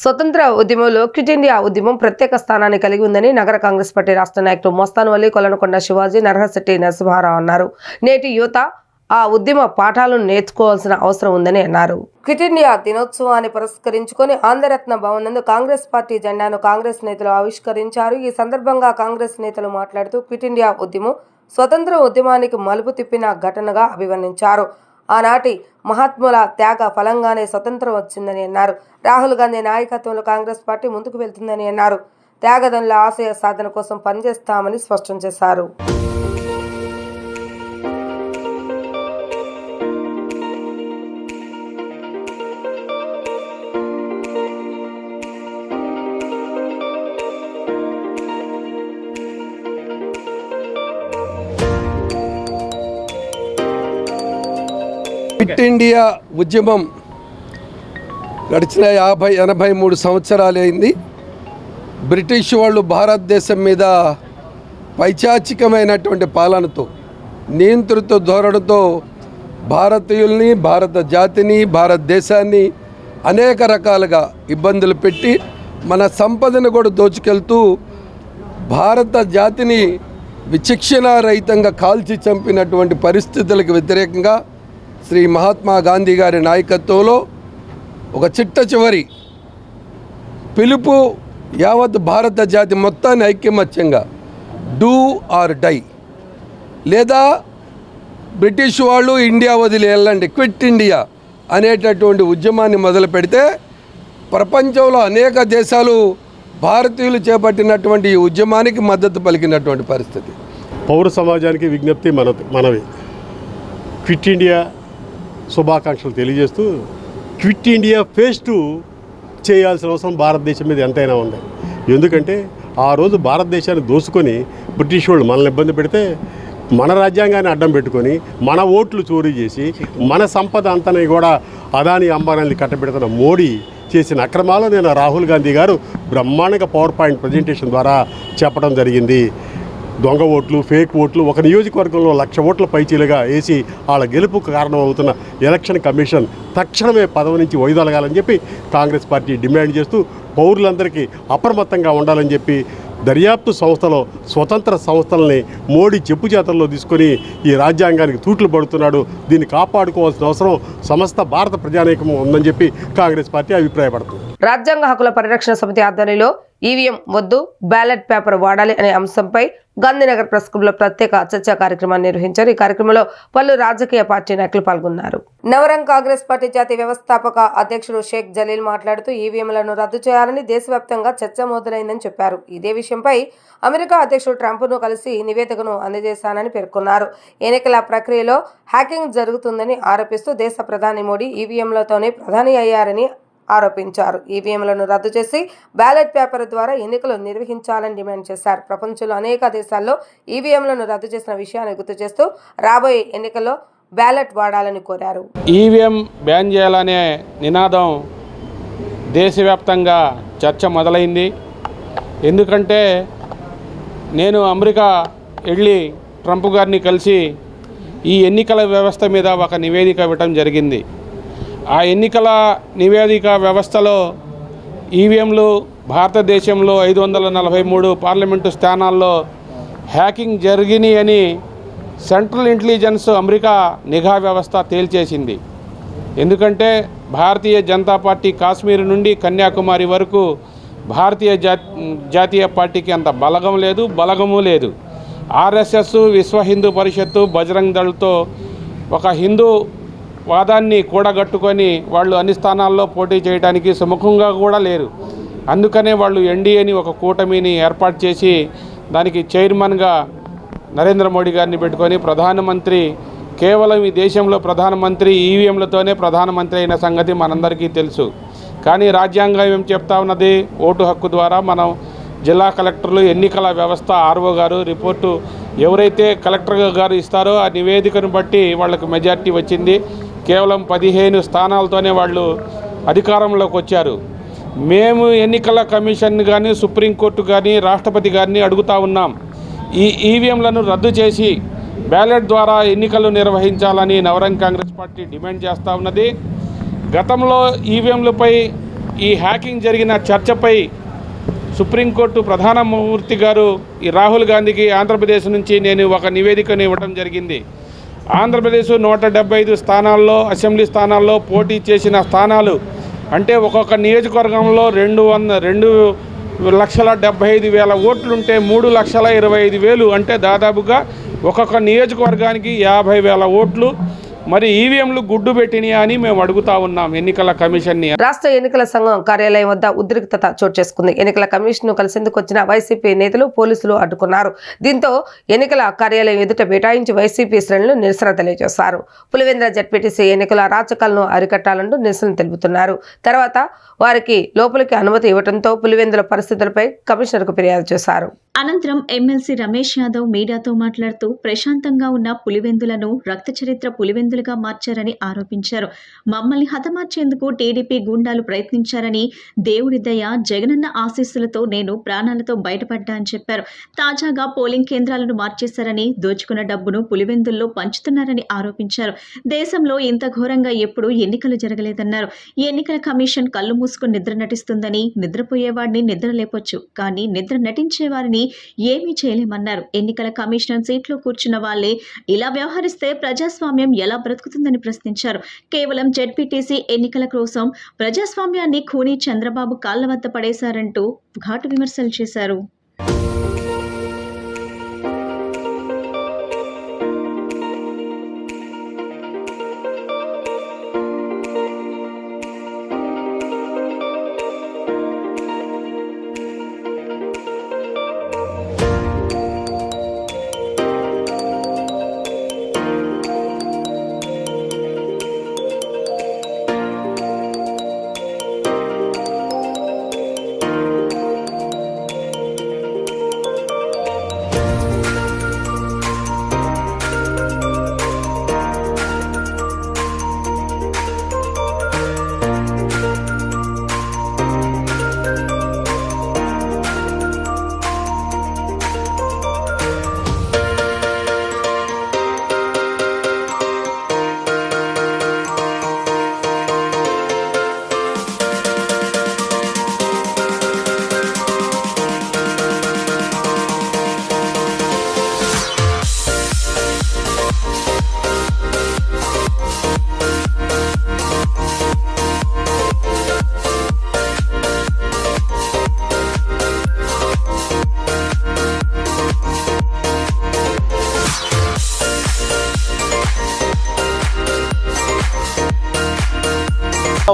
స్వతంత్ర ఉద్యమంలో క్విట్ ఇండియా ఉద్యమం ప్రత్యేక స్థానాన్ని కలిగి ఉందని నగర కాంగ్రెస్ పార్టీ రాష్ట్ర నాయకులు మస్తాన్వల్లి, కొలనకొండ శివాజీ, నరహశెట్టి నరసింహారావు అన్నారు. నేటి యువత ఆ ఉద్యమ పాఠాలను నేర్చుకోవాల్సిన అవసరం ఉందని అన్నారు. క్విట్ ఇండియా దినోత్సవాన్ని పురస్కరించుకొని ఆంధ్రరత్న భవన్ నందు కాంగ్రెస్ పార్టీ జెండాను కాంగ్రెస్ నేతలు ఆవిష్కరించారు. ఈ సందర్భంగా కాంగ్రెస్ నేతలు మాట్లాడుతూ క్విట్ ఇండియా ఉద్యమం స్వతంత్ర ఉద్యమానికి మలుపు తిప్పిన ఘటనగా అభివర్ణించారు. ఆనాటి మహాత్ముల త్యాగ ఫలంగానే స్వతంత్రం వచ్చిందని అన్నారు. రాహుల్ గాంధీ నాయకత్వంలో కాంగ్రెస్ పార్టీ ముందుకు వెళ్తుందని అన్నారు. త్యాగదనుల ఆశయ సాధన కోసం పనిచేస్తామని స్పష్టం చేశారు. క్విట్ ఇండియా ఉద్యమం గడిచిన 50-83 సంవత్సరాలు అయింది. బ్రిటిష్ వాళ్ళు భారతదేశం మీద పైచాచికమైనటువంటి పాలనతో, నియంతృత్వ ధోరణితో భారతీయుల్ని, భారత జాతిని, భారతదేశాన్ని అనేక రకాలుగా ఇబ్బందులు పెట్టి మన సంపదను కూడా దోచుకెళ్తూ భారత జాతిని విచక్షణారహితంగా కాల్చి చంపినటువంటి పరిస్థితులకు వ్యతిరేకంగా శ్రీ మహాత్మా గాంధీ గారి నాయకత్వంలో ఒక చిట్ట చివరి పిలుపు యావత్ భారత జాతి మొత్తాన్ని ఐక్యమత్యంగా డూ ఆర్ డై, లేదా బ్రిటిష్ వాళ్ళు ఇండియా వదిలి వెళ్ళండి, క్విట్ ఇండియా అనేటటువంటి ఉద్యమాన్ని మొదలు పెడితే ప్రపంచంలో అనేక దేశాలు భారతీయులు చేపట్టినటువంటి ఈ ఉద్యమానికి మద్దతు పలికినటువంటి పరిస్థితి. పౌర సమాజానికి విజ్ఞప్తి మనవి. క్విట్ ఇండియా శుభాకాంక్షలు తెలియజేస్తూ క్విట్ ఇండియా ఫేజ్ 2 చేయాల్సిన అవసరం భారతదేశం మీద ఎంతైనా ఉంది. ఎందుకంటే ఆ రోజు భారతదేశాన్ని దోసుకొని బ్రిటిష్ వాళ్ళు మనల్ని ఇబ్బంది పెడితే మన రాజ్యాంగాన్ని అడ్డం పెట్టుకొని మన ఓట్లు చోరీ చేసి మన సంపద అంతని కూడా అదాని అంబానీని కట్టబెడుతున్న మోడీ చేసిన అక్రమాలు నేను రాహుల్ గాంధీ గారు బ్రహ్మాండంగా పవర్ పాయింట్ ప్రజెంటేషన్ ద్వారా చెప్పడం జరిగింది. దొంగ ఓట్లు, ఫేక్ ఓట్లు ఒక నియోజకవర్గంలో 1,00,000 ఓట్ల పైచీలుగా వేసి వాళ్ళ గెలుపుకు కారణమవుతున్న ఎలక్షన్ కమిషన్ తక్షణమే పదవి నుంచి వైదొలగాలని చెప్పి కాంగ్రెస్ పార్టీ డిమాండ్ చేస్తూ పౌరులందరికీ అప్రమత్తంగా ఉండాలని చెప్పి దర్యాప్తు సంస్థలో స్వతంత్ర సంస్థలని మోడీ చెప్పు చేతల్లో తీసుకొని ఈ రాజ్యాంగానికి తూట్లు పడుతున్నాడు. దీన్ని కాపాడుకోవాల్సిన అవసరం సమస్త భారత ప్రజానీకం ఉందని చెప్పి కాంగ్రెస్ పార్టీ అభిప్రాయపడుతుంది. రాజ్యాంగ హక్కుల పరిరక్షణ సమితి ఆధ్వర్యంలో ఈవీఎం వద్దు, బ్యాలెట్ పేపర్ వాడాలి అనే అంశంపై గాంధీనగర్ ప్రెస్ క్లబ్లో ప్రత్యేక చర్చా కార్యక్రమాన్ని నిర్వహించారు. ఈ కార్యక్రమంలో పలు రాజకీయ పార్టీ నాయకులు పాల్గొన్నారు. నవరంగ్ కాంగ్రెస్ పార్టీ జాతీయ వ్యవస్థాపక అధ్యక్షుడు షేక్ జలీల్ మాట్లాడుతూ ఈవీఎంలను రద్దు చేయాలని దేశవ్యాప్తంగా చర్చ మొదలైందని చెప్పారు. ఇదే విషయంపై అమెరికా అధ్యక్షుడు ట్రంప్ను కలిసి నివేదికను అందజేశానని పేర్కొన్నారు. ఎన్నికల ప్రక్రియలో హ్యాకింగ్ జరుగుతుందని ఆరోపిస్తూ దేశ ప్రధాని మోడీ ఈవీఎంలతోనే ప్రధాని అయ్యారని ఆరోపించారు. ఈవీఎంలను రద్దు చేసి బ్యాలెట్ పేపర్ ద్వారా ఎన్నికలు నిర్వహించాలని డిమాండ్ చేశారు. ప్రపంచంలో అనేక దేశాల్లో ఈవీఎంలను రద్దు చేసిన విషయాన్ని గుర్తు చేస్తూ రాబోయే ఎన్నికల్లో బ్యాలెట్ వాడాలని కోరారు. ఈవీఎం బ్యాన్ చేయాలనే నినాదం దేశవ్యాప్తంగా చర్చ మొదలైంది. ఎందుకంటే నేను అమెరికా వెళ్ళి ట్రంప్ గారిని కలిసి ఈ ఎన్నికల వ్యవస్థ మీద ఒక నివేదిక ఇవ్వటం జరిగింది. ఆ ఎన్నికల నివేదిక వ్యవస్థలో ఈవీఎంలు భారతదేశంలో 543 పార్లమెంటు స్థానాల్లో హ్యాకింగ్ జరిగినాయని సెంట్రల్ ఇంటెలిజెన్స్ అమెరికా నిఘా వ్యవస్థ తేల్చేసింది. ఎందుకంటే భారతీయ జనతా పార్టీ కాశ్మీర్ నుండి కన్యాకుమారి వరకు భారతీయ జాతీయ పార్టీకి అంత బలగము లేదు. ఆర్ఎస్ఎస్, విశ్వ హిందూ పరిషత్తు, బజరంగ్ దళ్తో ఒక హిందూ వాదాన్ని కూడగట్టుకొని వాళ్ళు అన్ని స్థానాల్లో పోటీ చేయడానికి సుముఖంగా కూడా లేరు. అందుకనే వాళ్ళు ఎన్డీఏని ఒక కూటమిని ఏర్పాటు చేసి దానికి చైర్మన్గా నరేంద్ర మోడీ గారిని పెట్టుకొని ప్రధానమంత్రి, కేవలం ఈ దేశంలో ప్రధానమంత్రి ఈవీఎంలతోనే ప్రధానమంత్రి అయిన సంగతి మనందరికీ తెలుసు. కానీ రాజ్యాంగం ఏం చెప్తా ఉన్నది? ఓటు హక్కు ద్వారా మనం జిల్లా కలెక్టర్లు, ఎన్నికల వ్యవస్థ ఆర్ఓ గారు రిపోర్టు ఎవరైతే కలెక్టర్ గారు ఇస్తారో ఆ నివేదికను బట్టి వాళ్ళకు మెజార్టీ వచ్చింది. కేవలం 15 స్థానాలతోనే వాళ్ళు అధికారంలోకి వచ్చారు. మేము ఎన్నికల కమిషన్ కానీ, సుప్రీంకోర్టు కానీ, రాష్ట్రపతి గారిని అడుగుతూ ఉన్నాం, ఈ ఈవీఎంలను రద్దు చేసి బ్యాలెట్ ద్వారా ఎన్నికలు నిర్వహించాలని నవరంగ్ కాంగ్రెస్ పార్టీ డిమాండ్ చేస్తూ ఉన్నది. గతంలో ఈవీఎంలపై ఈ హ్యాకింగ్ జరిగిన చర్చపై సుప్రీంకోర్టు ప్రధానమూర్తి గారు ఈ రాహుల్ గాంధీకి ఆంధ్రప్రదేశ్ నుంచి నేను ఒక నివేదికను ఇవ్వడం జరిగింది. ఆంధ్రప్రదేశ్ 175 స్థానాల్లో, అసెంబ్లీ స్థానాల్లో పోటీ చేసిన స్థానాలు అంటే ఒక్కొక్క నియోజకవర్గంలో 2,75,000 ఓట్లుంటే 3,25,000 అంటే దాదాపుగా ఒక్కొక్క నియోజకవర్గానికి 50,000 ఓట్లు. మరి ఈవీఎంలు గుడ్డు పెట్టినాయా అని మేము అడుగుతా ఉన్నాం ఎన్నికల కమిషన్ని. రాష్ట్ర ఎన్నికల సంఘం కార్యాలయం వద్ద ఉద్రిక్తత చోటు చేసుకుంది. ఎన్నికల కమిషన్ కలిసేందుకు వచ్చిన వైసీపీ నేతలు పోలీసులు అడ్డుకున్నారు. దీంతో ఎన్నికల కార్యాలయం ఎదుట బైఠాయించి వైసీపీ శ్రేణులు నిరసన తెలియజేశారు. పులివెందుల జడ్పీటీసీ ఎన్నికల అరాచకాలను అరికట్టాలంటూ నిరసన తెలుపుతున్నారు. తర్వాత వారికి లోపలికి అనుమతి ఇవ్వడంతో పులివెందుల పరిస్థితులపై కమిషనర్కు ఫిర్యాదు చేశారు. అనంతరం ఎమ్మెల్సీ రమేష్ యాదవ్ మీడియాతో మాట్లాడుతూ ప్రశాంతంగా ఉన్న పులివెందులను రక్త చరిత్ర పులివెందులుగా మార్చారని ఆరోపించారు. మమ్మల్ని హతమార్చేందుకు టీడీపీ గూండాలు ప్రయత్నించారని, దేవుడి దయ, జగనన్న ఆశీస్సులతో నేను ప్రాణాలతో బయటపడ్డా అని చెప్పారు. తాజాగా పోలింగ్ కేంద్రాలను మార్చేశారని, దోచుకున్న డబ్బును పులివెందుల్లో పంచుతున్నారని ఆరోపించారు. దేశంలో ఇంత ఘోరంగా ఎప్పుడూ ఎన్నికలు జరగలేదన్నారు. ఎన్నికల కమిషన్ కళ్ళు మూసుకుని నిద్ర నటిస్తుందని, నిద్రపోయేవాడిని నిద్ర లేపొచ్చు కానీ నిద్ర నటించేవారిని ఏమీ చేయలేమన్నారు. ఎన్నికల కమిషన్ సీట్లో కూర్చున్న వాళ్లే ఇలా వ్యవహరిస్తే ప్రజాస్వామ్యం ఎలా బ్రతుకుతుందని ప్రశ్నించారు. కేవలం జెడ్పీటీసీ ఎన్నికల కోసం ప్రజాస్వామ్యాన్ని ఖూనీ చంద్రబాబు కాళ్ల వద్ద పడేశారంటూ ఘాటు విమర్శలు చేశారు.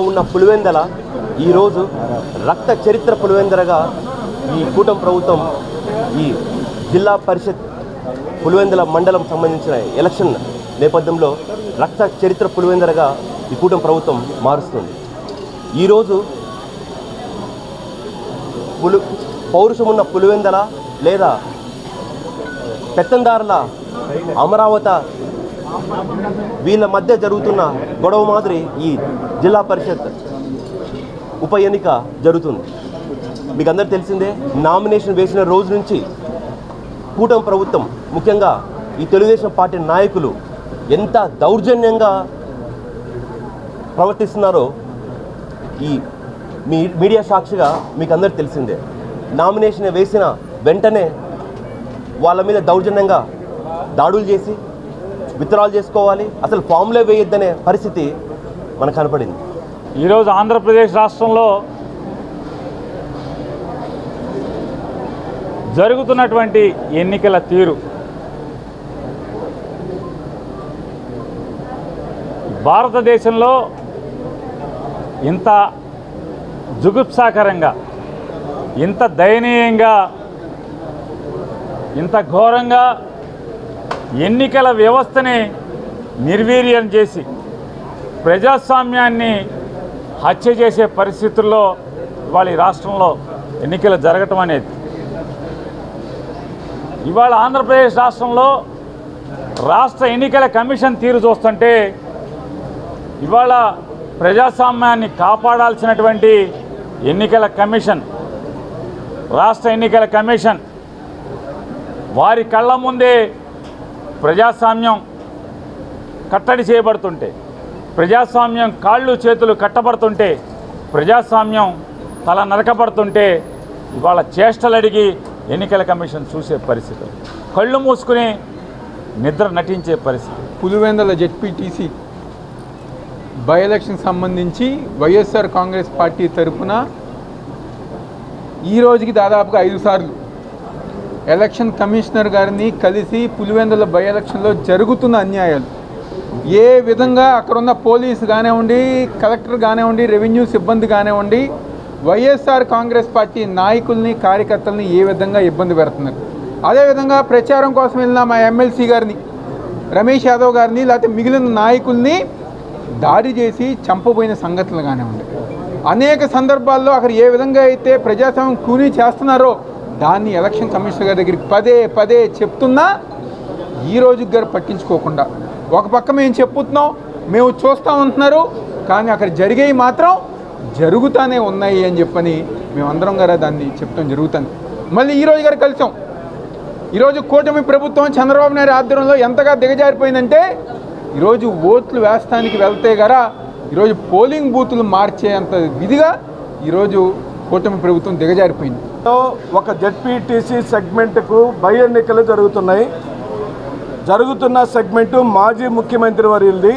ఉన్న పులివెందల ఈరోజు రక్త చరిత్ర పులివెందరగా ఈ కూటమి ప్రభుత్వం ఈ జిల్లా పరిషత్ పులివెందల మండలం సంబంధించిన ఎలక్షన్ నేపథ్యంలో రక్త చరిత్ర పులివెందరగా ఈ కూటమి ప్రభుత్వం మారుస్తుంది. ఈరోజు పౌరుషమున్న పులివెందల లేదా పెత్తందారుల అమరావతి వీళ్ళ మధ్య జరుగుతున్న గొడవ మాదిరి ఈ జిల్లా పరిషత్ ఉప ఎన్నిక జరుగుతుంది. మీకు అందరూ తెలిసిందే, నామినేషన్ వేసిన రోజు నుంచి కూటమి ప్రభుత్వం ముఖ్యంగా ఈ తెలుగుదేశం పార్టీ నాయకులు ఎంత దౌర్జన్యంగా ప్రవర్తిస్తున్నారో ఈ మీడియా సాక్షిగా మీకు అందరూ తెలిసిందే. నామినేషన్ వేసిన వెంటనే వాళ్ళ మీద దౌర్జన్యంగా దాడులు చేసి విత్డ్రాల్ చేసుకోవాలి, అసలు ఫామ్లే వేయొద్దనే పరిస్థితి మనకు కనపడింది. ఈరోజు ఆంధ్రప్రదేశ్ రాష్ట్రంలో జరుగుతున్నటువంటి ఎన్నికల తీరు భారతదేశంలో ఇంత జుగుప్సాకరంగా, ఇంత దయనీయంగా, ఇంత ఘోరంగా ఎన్నికల వ్యవస్థని నిర్వీర్యం చేసి ప్రజాస్వామ్యాన్ని హత్య చేసే పరిస్థితుల్లో ఇవాళ ఈ రాష్ట్రంలో ఎన్నికలు జరగటం అనేది, ఇవాళ ఆంధ్రప్రదేశ్ రాష్ట్రంలో రాష్ట్ర ఎన్నికల కమిషన్ తీరు చూస్తుంటే ఇవాళ ప్రజాస్వామ్యాన్ని కాపాడాల్సినటువంటి ఎన్నికల కమిషన్, రాష్ట్ర ఎన్నికల కమిషన్ వారి కళ్ళ ముందే ప్రజాస్వామ్యం కట్టడి చేయబడుతుంటే, ప్రజాస్వామ్యం కాళ్ళు చేతులు కట్టబడుతుంటే, ప్రజాస్వామ్యం తల నరకబడుతుంటే ఇవాళ చేష్టలు అడిగి ఎన్నికల కమిషన్ చూసే పరిస్థితులు, కళ్ళు మూసుకుని నిద్ర నటించే పరిస్థితి. పులివెందుల జెడ్పీటీసీ బై ఎలక్షన్ సంబంధించి వైఎస్ఆర్ కాంగ్రెస్ పార్టీ తరఫున ఈ రోజుకి దాదాపుగా 5 సార్లు ఎలక్షన్ కమిషనర్ గారిని కలిసి పులివెందుల బై ఎలక్షన్లో జరుగుతున్న అన్యాయాలు, ఏ విధంగా అక్కడున్న పోలీసు కానివ్వండి, కలెక్టర్ కానివ్వండి, రెవెన్యూ సిబ్బంది కానివ్వండి, వైఎస్ఆర్ కాంగ్రెస్ పార్టీ నాయకుల్ని కార్యకర్తల్ని ఏ విధంగా ఇబ్బంది పెడుతున్నారు. అదేవిధంగా ప్రచారం కోసం వెళ్ళిన మా ఎమ్మెల్సీ గారిని, రమేష్ యాదవ్ గారిని, లేకపోతే మిగిలిన నాయకుల్ని దాడి చేసి చంపబోయిన సంగతులు కానివ్వండి, అనేక సందర్భాల్లో అక్కడ ఏ విధంగా అయితే ప్రజాస్వామ్యం కూనీ చేస్తున్నారో దాన్ని ఎలక్షన్ కమిషనర్ గారి దగ్గరికి పదే చెప్తున్నా ఈ రోజుకి గారు పట్టించుకోకుండా, ఒక పక్క మేము చెప్పుతున్నాం, మేము చూస్తూ ఉంటున్నారు, కానీ అక్కడ జరిగేవి మాత్రం జరుగుతూనే ఉన్నాయి అని చెప్పని మేమందరం గారు దాన్ని చెప్తాం జరుగుతుంది. మళ్ళీ ఈరోజు గారు కలిసాం. ఈరోజు కూటమి ప్రభుత్వం చంద్రబాబు నాయుడు ఆధ్వర్యంలో ఎంతగా దిగజారిపోయిందంటే ఈరోజు ఓట్లు వేస్తానికి వెళ్తే గారా ఈరోజు పోలింగ్ బూతులు మార్చేంత విధిగా ఈరోజు కూటమి ప్రభుత్వం దిగజారిపోయింది. ఒక జెడ్పీటీసీ సెగ్మెంట్కు బై ఎన్నికలు జరుగుతున్నాయి. జరుగుతున్న సెగ్మెంటు మాజీ ముఖ్యమంత్రి వర్యులది.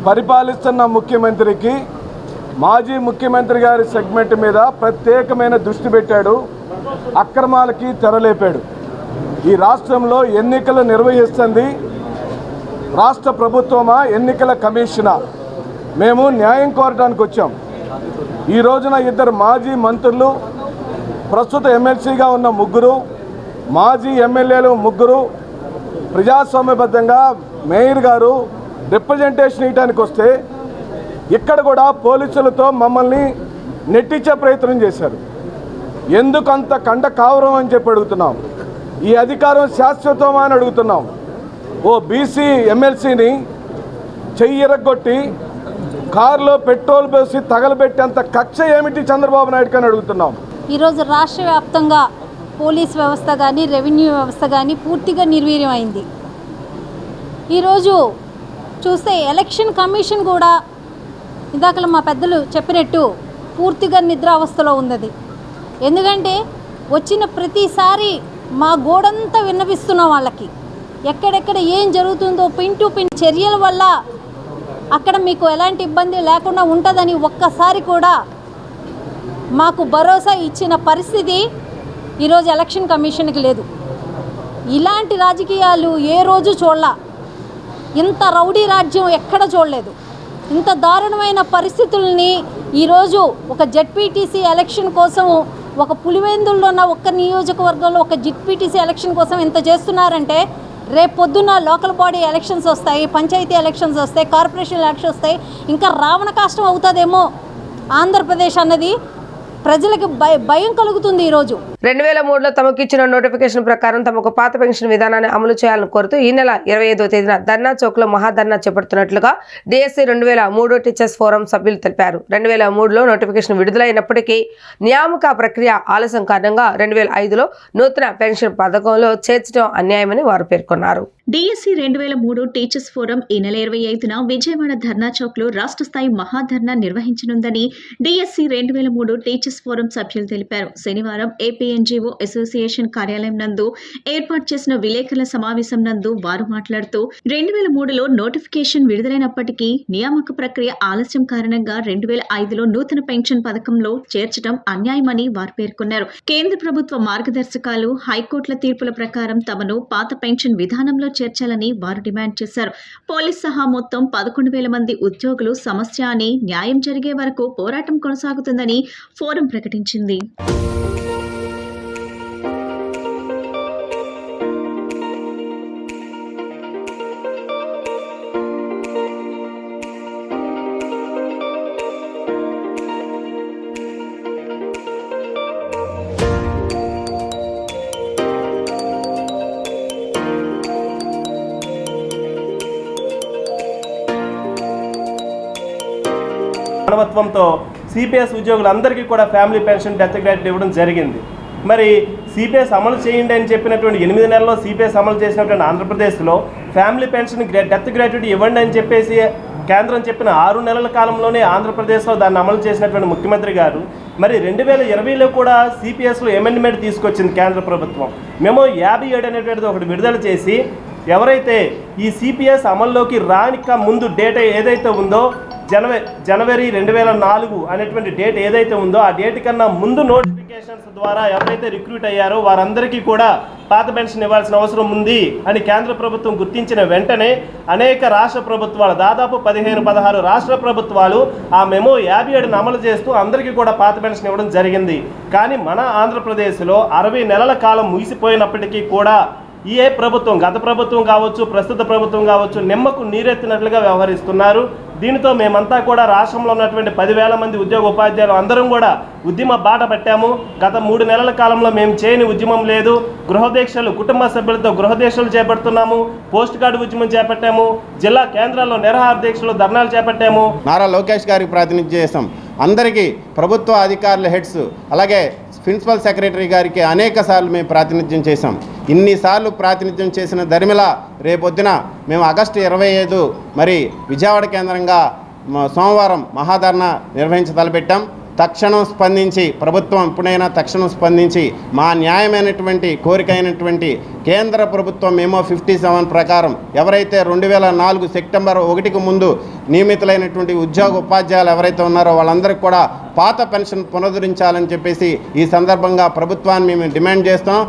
పరిపాలిస్తున్న ముఖ్యమంత్రికి మాజీ ముఖ్యమంత్రి గారి సెగ్మెంట్ మీద ప్రత్యేకమైన దృష్టి పెట్టాడు, అక్రమాలకి తెరలేపాడు. ఈ రాష్ట్రంలో ఎన్నికలు నిర్వహిస్తుంది రాష్ట్ర ప్రభుత్వమా, ఎన్నికల కమిషనా? మేము న్యాయం కోరడానికి వచ్చాం. ఈ రోజున 2 మాజీ మంత్రులు, ప్రస్తుత ఎమ్మెల్సీగా ఉన్న 3, మాజీ ఎమ్మెల్యేలు 3 ప్రజాస్వామ్యబద్ధంగా మేయర్ గారు రిప్రజెంటేషన్ ఇవ్వడానికి వస్తే ఇక్కడ కూడా పోలీసులతో మమ్మల్ని నెట్టించే ప్రయత్నం చేశారు. ఎందుకంత కండ కావరం అని చెప్పి అడుగుతున్నాం. ఈ అధికారం శాశ్వతమా అని అడుగుతున్నాం. ఓ బీసీ ఎమ్మెల్సీని చెయ్యిరగొట్టి కారులో పెట్రోల్ పోసి తగలబెట్టేంత కక్ష ఏమిటి చంద్రబాబు నాయుడు అని అడుగుతున్నాం. ఈరోజు రాష్ట్ర వ్యాప్తంగా పోలీస్ వ్యవస్థ కానీ, రెవెన్యూ వ్యవస్థ కానీ పూర్తిగా నిర్వీర్యం అయింది. ఈరోజు చూస్తే ఎలక్షన్ కమిషన్ కూడా ఇందాక మా పెద్దలు చెప్పినట్టు పూర్తిగా నిద్రావస్థలో ఉన్నది. ఎందుకంటే వచ్చిన ప్రతిసారి మా గోడంతా విన్నవిస్తున్నాం వాళ్ళకి, ఎక్కడెక్కడ ఏం జరుగుతుందో పిన్ టు పిన్ చర్యల వల్ల అక్కడ మీకు ఎలాంటి ఇబ్బంది లేకుండా ఉంటుందని ఒక్కసారి కూడా మాకు భరోసా ఇచ్చిన పరిస్థితి ఈరోజు ఎలక్షన్ కమిషన్కి లేదు. ఇలాంటి రాజకీయాలు ఏ రోజు చూడలా, ఇంత రౌడీ రాజ్యం ఎక్కడ చూడలేదు. ఇంత దారుణమైన పరిస్థితుల్ని ఈరోజు ఒక జెడ్పీటీసీ ఎలక్షన్ కోసం ఒక పులివెందుల్లో ఉన్న ఒక్క నియోజకవర్గంలో ఒక జెడ్పీటీసీ ఎలక్షన్ కోసం ఇంత చేస్తున్నారంటే రేపు పొద్దున్న లోకల్ బాడీ ఎలక్షన్స్ వస్తాయి, పంచాయతీ ఎలక్షన్స్ వస్తాయి, కార్పొరేషన్ ఎలక్షన్స్ వస్తాయి, ఇంకా రావణ కాష్టం అవుతుందేమో ఆంధ్రప్రదేశ్ అన్నది ప్రజలకు భయం కలుగుతుంది. ఈరోజు 2003లో తమకు ఇచ్చిన నోటిఫికేషన్ ప్రకారం తమకు పాత పెన్షన్ విధానాన్ని అమలు చేయాలని కోరుతూ ఈ నెల 25వ తేదీన ధర్నా చౌక్లో మహాధర్నా చేపడుతున్నట్లుగా డిఎస్సి 2003 టీచర్స్ ఫోరం సభ్యులు తెలిపారు. 2003లో నోటిఫికేషన్ విడుదలైనప్పటికీ నియామక ప్రక్రియ ఆలస్యం కారణంగా 2005లో నూతన పెన్షన్ పథకంలో చేర్చడం అన్యాయమని వారు పేర్కొన్నారు. డిఎస్సి 2003 టీచర్స్ ఫోరం ఈ నెల 25న విజయవాడ ధర్నా చౌక్లో రాష్ట్ర స్థాయి మహాధర్నా నిర్వహించనుందని డిఎస్సి 2003 టీచర్స్ ఫోరం సభ్యులు తెలిపారు. శనివారం ఏపీఎన్జీఓ అసోసియేషన్ కార్యాలయం నందు ఏర్పాటు చేసిన విలేకరుల సమావేశం నందు వారు మాట్లాడుతూ 2003లో నోటిఫికేషన్ విడుదలైనప్పటికీ నియామక ప్రక్రియ ఆలస్యం కారణంగా 2005లో నూతన పెన్షన్ పథకంలో చేర్చడం అన్యాయమని వారు పేర్కొన్నారు. కేంద్ర ప్రభుత్వ మార్గదర్శకాలు, హైకోర్టుల తీర్పుల ప్రకారం తమను పాత పెన్షన్ విధానంలో చేర్చాలని వారు డిమాండ్ చేశారు. పోలీస్ సహా మొత్తం 11,000 మంది ఉద్యోగులు సమస్య అని న్యాయం జరిగే వరకు పోరాటం కొనసాగుతుందని ఫోరం ప్రకటించింది. మానవత్వంతో సిపిఎస్ ఉద్యోగులందరికీ కూడా ఫ్యామిలీ పెన్షన్ డెత్ గ్రాట్యుటీ ఇవ్వడం జరిగింది. మరి సిపిఎస్ అమలు చేయండి అని చెప్పినటువంటి 8 నెలల్లో సిపిఎస్ అమలు చేసినటువంటి ఆంధ్రప్రదేశ్లో ఫ్యామిలీ పెన్షన్ డెత్ గ్రాట్యుటీ ఇవ్వండి అని చెప్పేసి కేంద్రం చెప్పిన 6 నెలల కాలంలోనే ఆంధ్రప్రదేశ్లో దాన్ని అమలు చేసినటువంటి ముఖ్యమంత్రి గారు మరి 2020లో కూడా సిపిఎస్లో అమెండ్మెంట్ తీసుకొచ్చింది కేంద్ర ప్రభుత్వం. మేము 57 అనేటువంటిది ఒకటి విడుదల చేసి ఎవరైతే ఈ సిపిఎస్ అమల్లోకి రానిక ముందు డేట్ ఏదైతే ఉందో జనవరి 2004 అనేటువంటి డేట్ ఏదైతే ఉందో ఆ డేట్ కన్నా ముందు నోటిఫికేషన్స్ ద్వారా ఎవరైతే రిక్రూట్ అయ్యారో వారందరికీ కూడా పాత పెన్షన్ ఇవ్వాల్సిన అవసరం ఉంది అని కేంద్ర ప్రభుత్వం గుర్తించిన వెంటనే అనేక రాష్ట్ర ప్రభుత్వాలు దాదాపు 15-16 రాష్ట్ర ప్రభుత్వాలు ఆ మెమో 57ని అమలు చేస్తూ అందరికీ కూడా పాత పెన్షన్ ఇవ్వడం జరిగింది. కానీ మన ఆంధ్రప్రదేశ్లో 60 నెలల కాలం ముగిసిపోయినప్పటికీ కూడా ఏ ప్రభుత్వం, గత ప్రభుత్వం కావచ్చు, ప్రస్తుత ప్రభుత్వం కావచ్చు, నిమ్మకు నీరెత్తినట్లుగా వ్యవహరిస్తున్నారు. దీనితో మేమంతా కూడా రాష్ట్రంలో ఉన్నటువంటి 10,000 మంది ఉద్యోగ ఉపాధ్యాయులు అందరం కూడా ఉద్యమ బాట పట్టాము. గత 3 నెలల కాలంలో మేము చేయని ఉద్యమం లేదు. గృహదీక్షలు, కుటుంబ సభ్యులతో గృహదీక్షలు చేపడుతున్నాము, పోస్ట్ కార్డు ఉద్యమం చేపట్టాము, జిల్లా కేంద్రాల్లో నిరాహార దీక్షలు, ధర్నాలు చేపట్టాము. నారా లోకేష్ గారికి ప్రాతినిధ్యం చేస్తాం. అందరికీ ప్రభుత్వ అధికారుల హెడ్స్ అలాగే ప్రిన్సిపల్ సెక్రటరీ గారికి అనేక సార్లు మేము ప్రాతినిధ్యం చేశాం. ఇన్నిసార్లు ప్రాతినిధ్యం చేసిన దరిమిల రేపొద్దున మేము ఆగస్టు 25 మరి విజయవాడ కేంద్రంగా సోమవారం మహాధర్నా నిర్వహించదలపెట్టాం. తక్షణం స్పందించి ప్రభుత్వం ఎప్పుడైనా తక్షణం స్పందించి మా న్యాయమైనటువంటి కోరిక అయినటువంటి కేంద్ర ప్రభుత్వం మెమో 57 ప్రకారం ఎవరైతే 2004 సెప్టెంబర్ 1కి ముందు నియమితులైనటువంటి ఉద్యోగ ఉపాధ్యాయులు ఎవరైతే ఉన్నారో వాళ్ళందరికీ కూడా పాత పెన్షన్ పునరుద్ధరించాలని చెప్పేసి ఈ సందర్భంగా ప్రభుత్వాన్ని మేము డిమాండ్ చేస్తాం.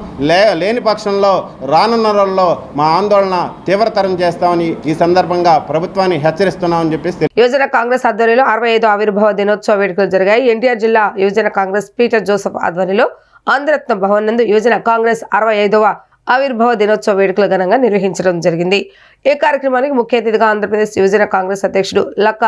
లేని పక్షంలో రానున్న రోజుల్లో మా ఆందోళన తీవ్రతరం చేస్తామని ఈ సందర్భంగా ప్రభుత్వాన్ని హెచ్చరిస్తున్నామని చెప్పేసి యువజన కాంగ్రెస్ ఆధ్వర్యంలో 65వ ఆవిర్భావ దినోత్సవ వేడుకలు జరిగాయి. ఎన్టీఆర్ జిల్లా యువజన కాంగ్రెస్ పీటర్ జోసెఫ్ ఆధ్వర్యంలో ఆంధ్రరత్న భవన్ నందు యువజన కాంగ్రెస్ 65వ ఆవిర్భావ దినోత్సవ వేడుకలు ఘనంగా నిర్వహించడం జరిగింది. ఈ కార్యక్రమానికి ముఖ్య అతిథిగా ఆంధ్రప్రదేశ్ యువజన కాంగ్రెస్ అధ్యక్షుడు లక్క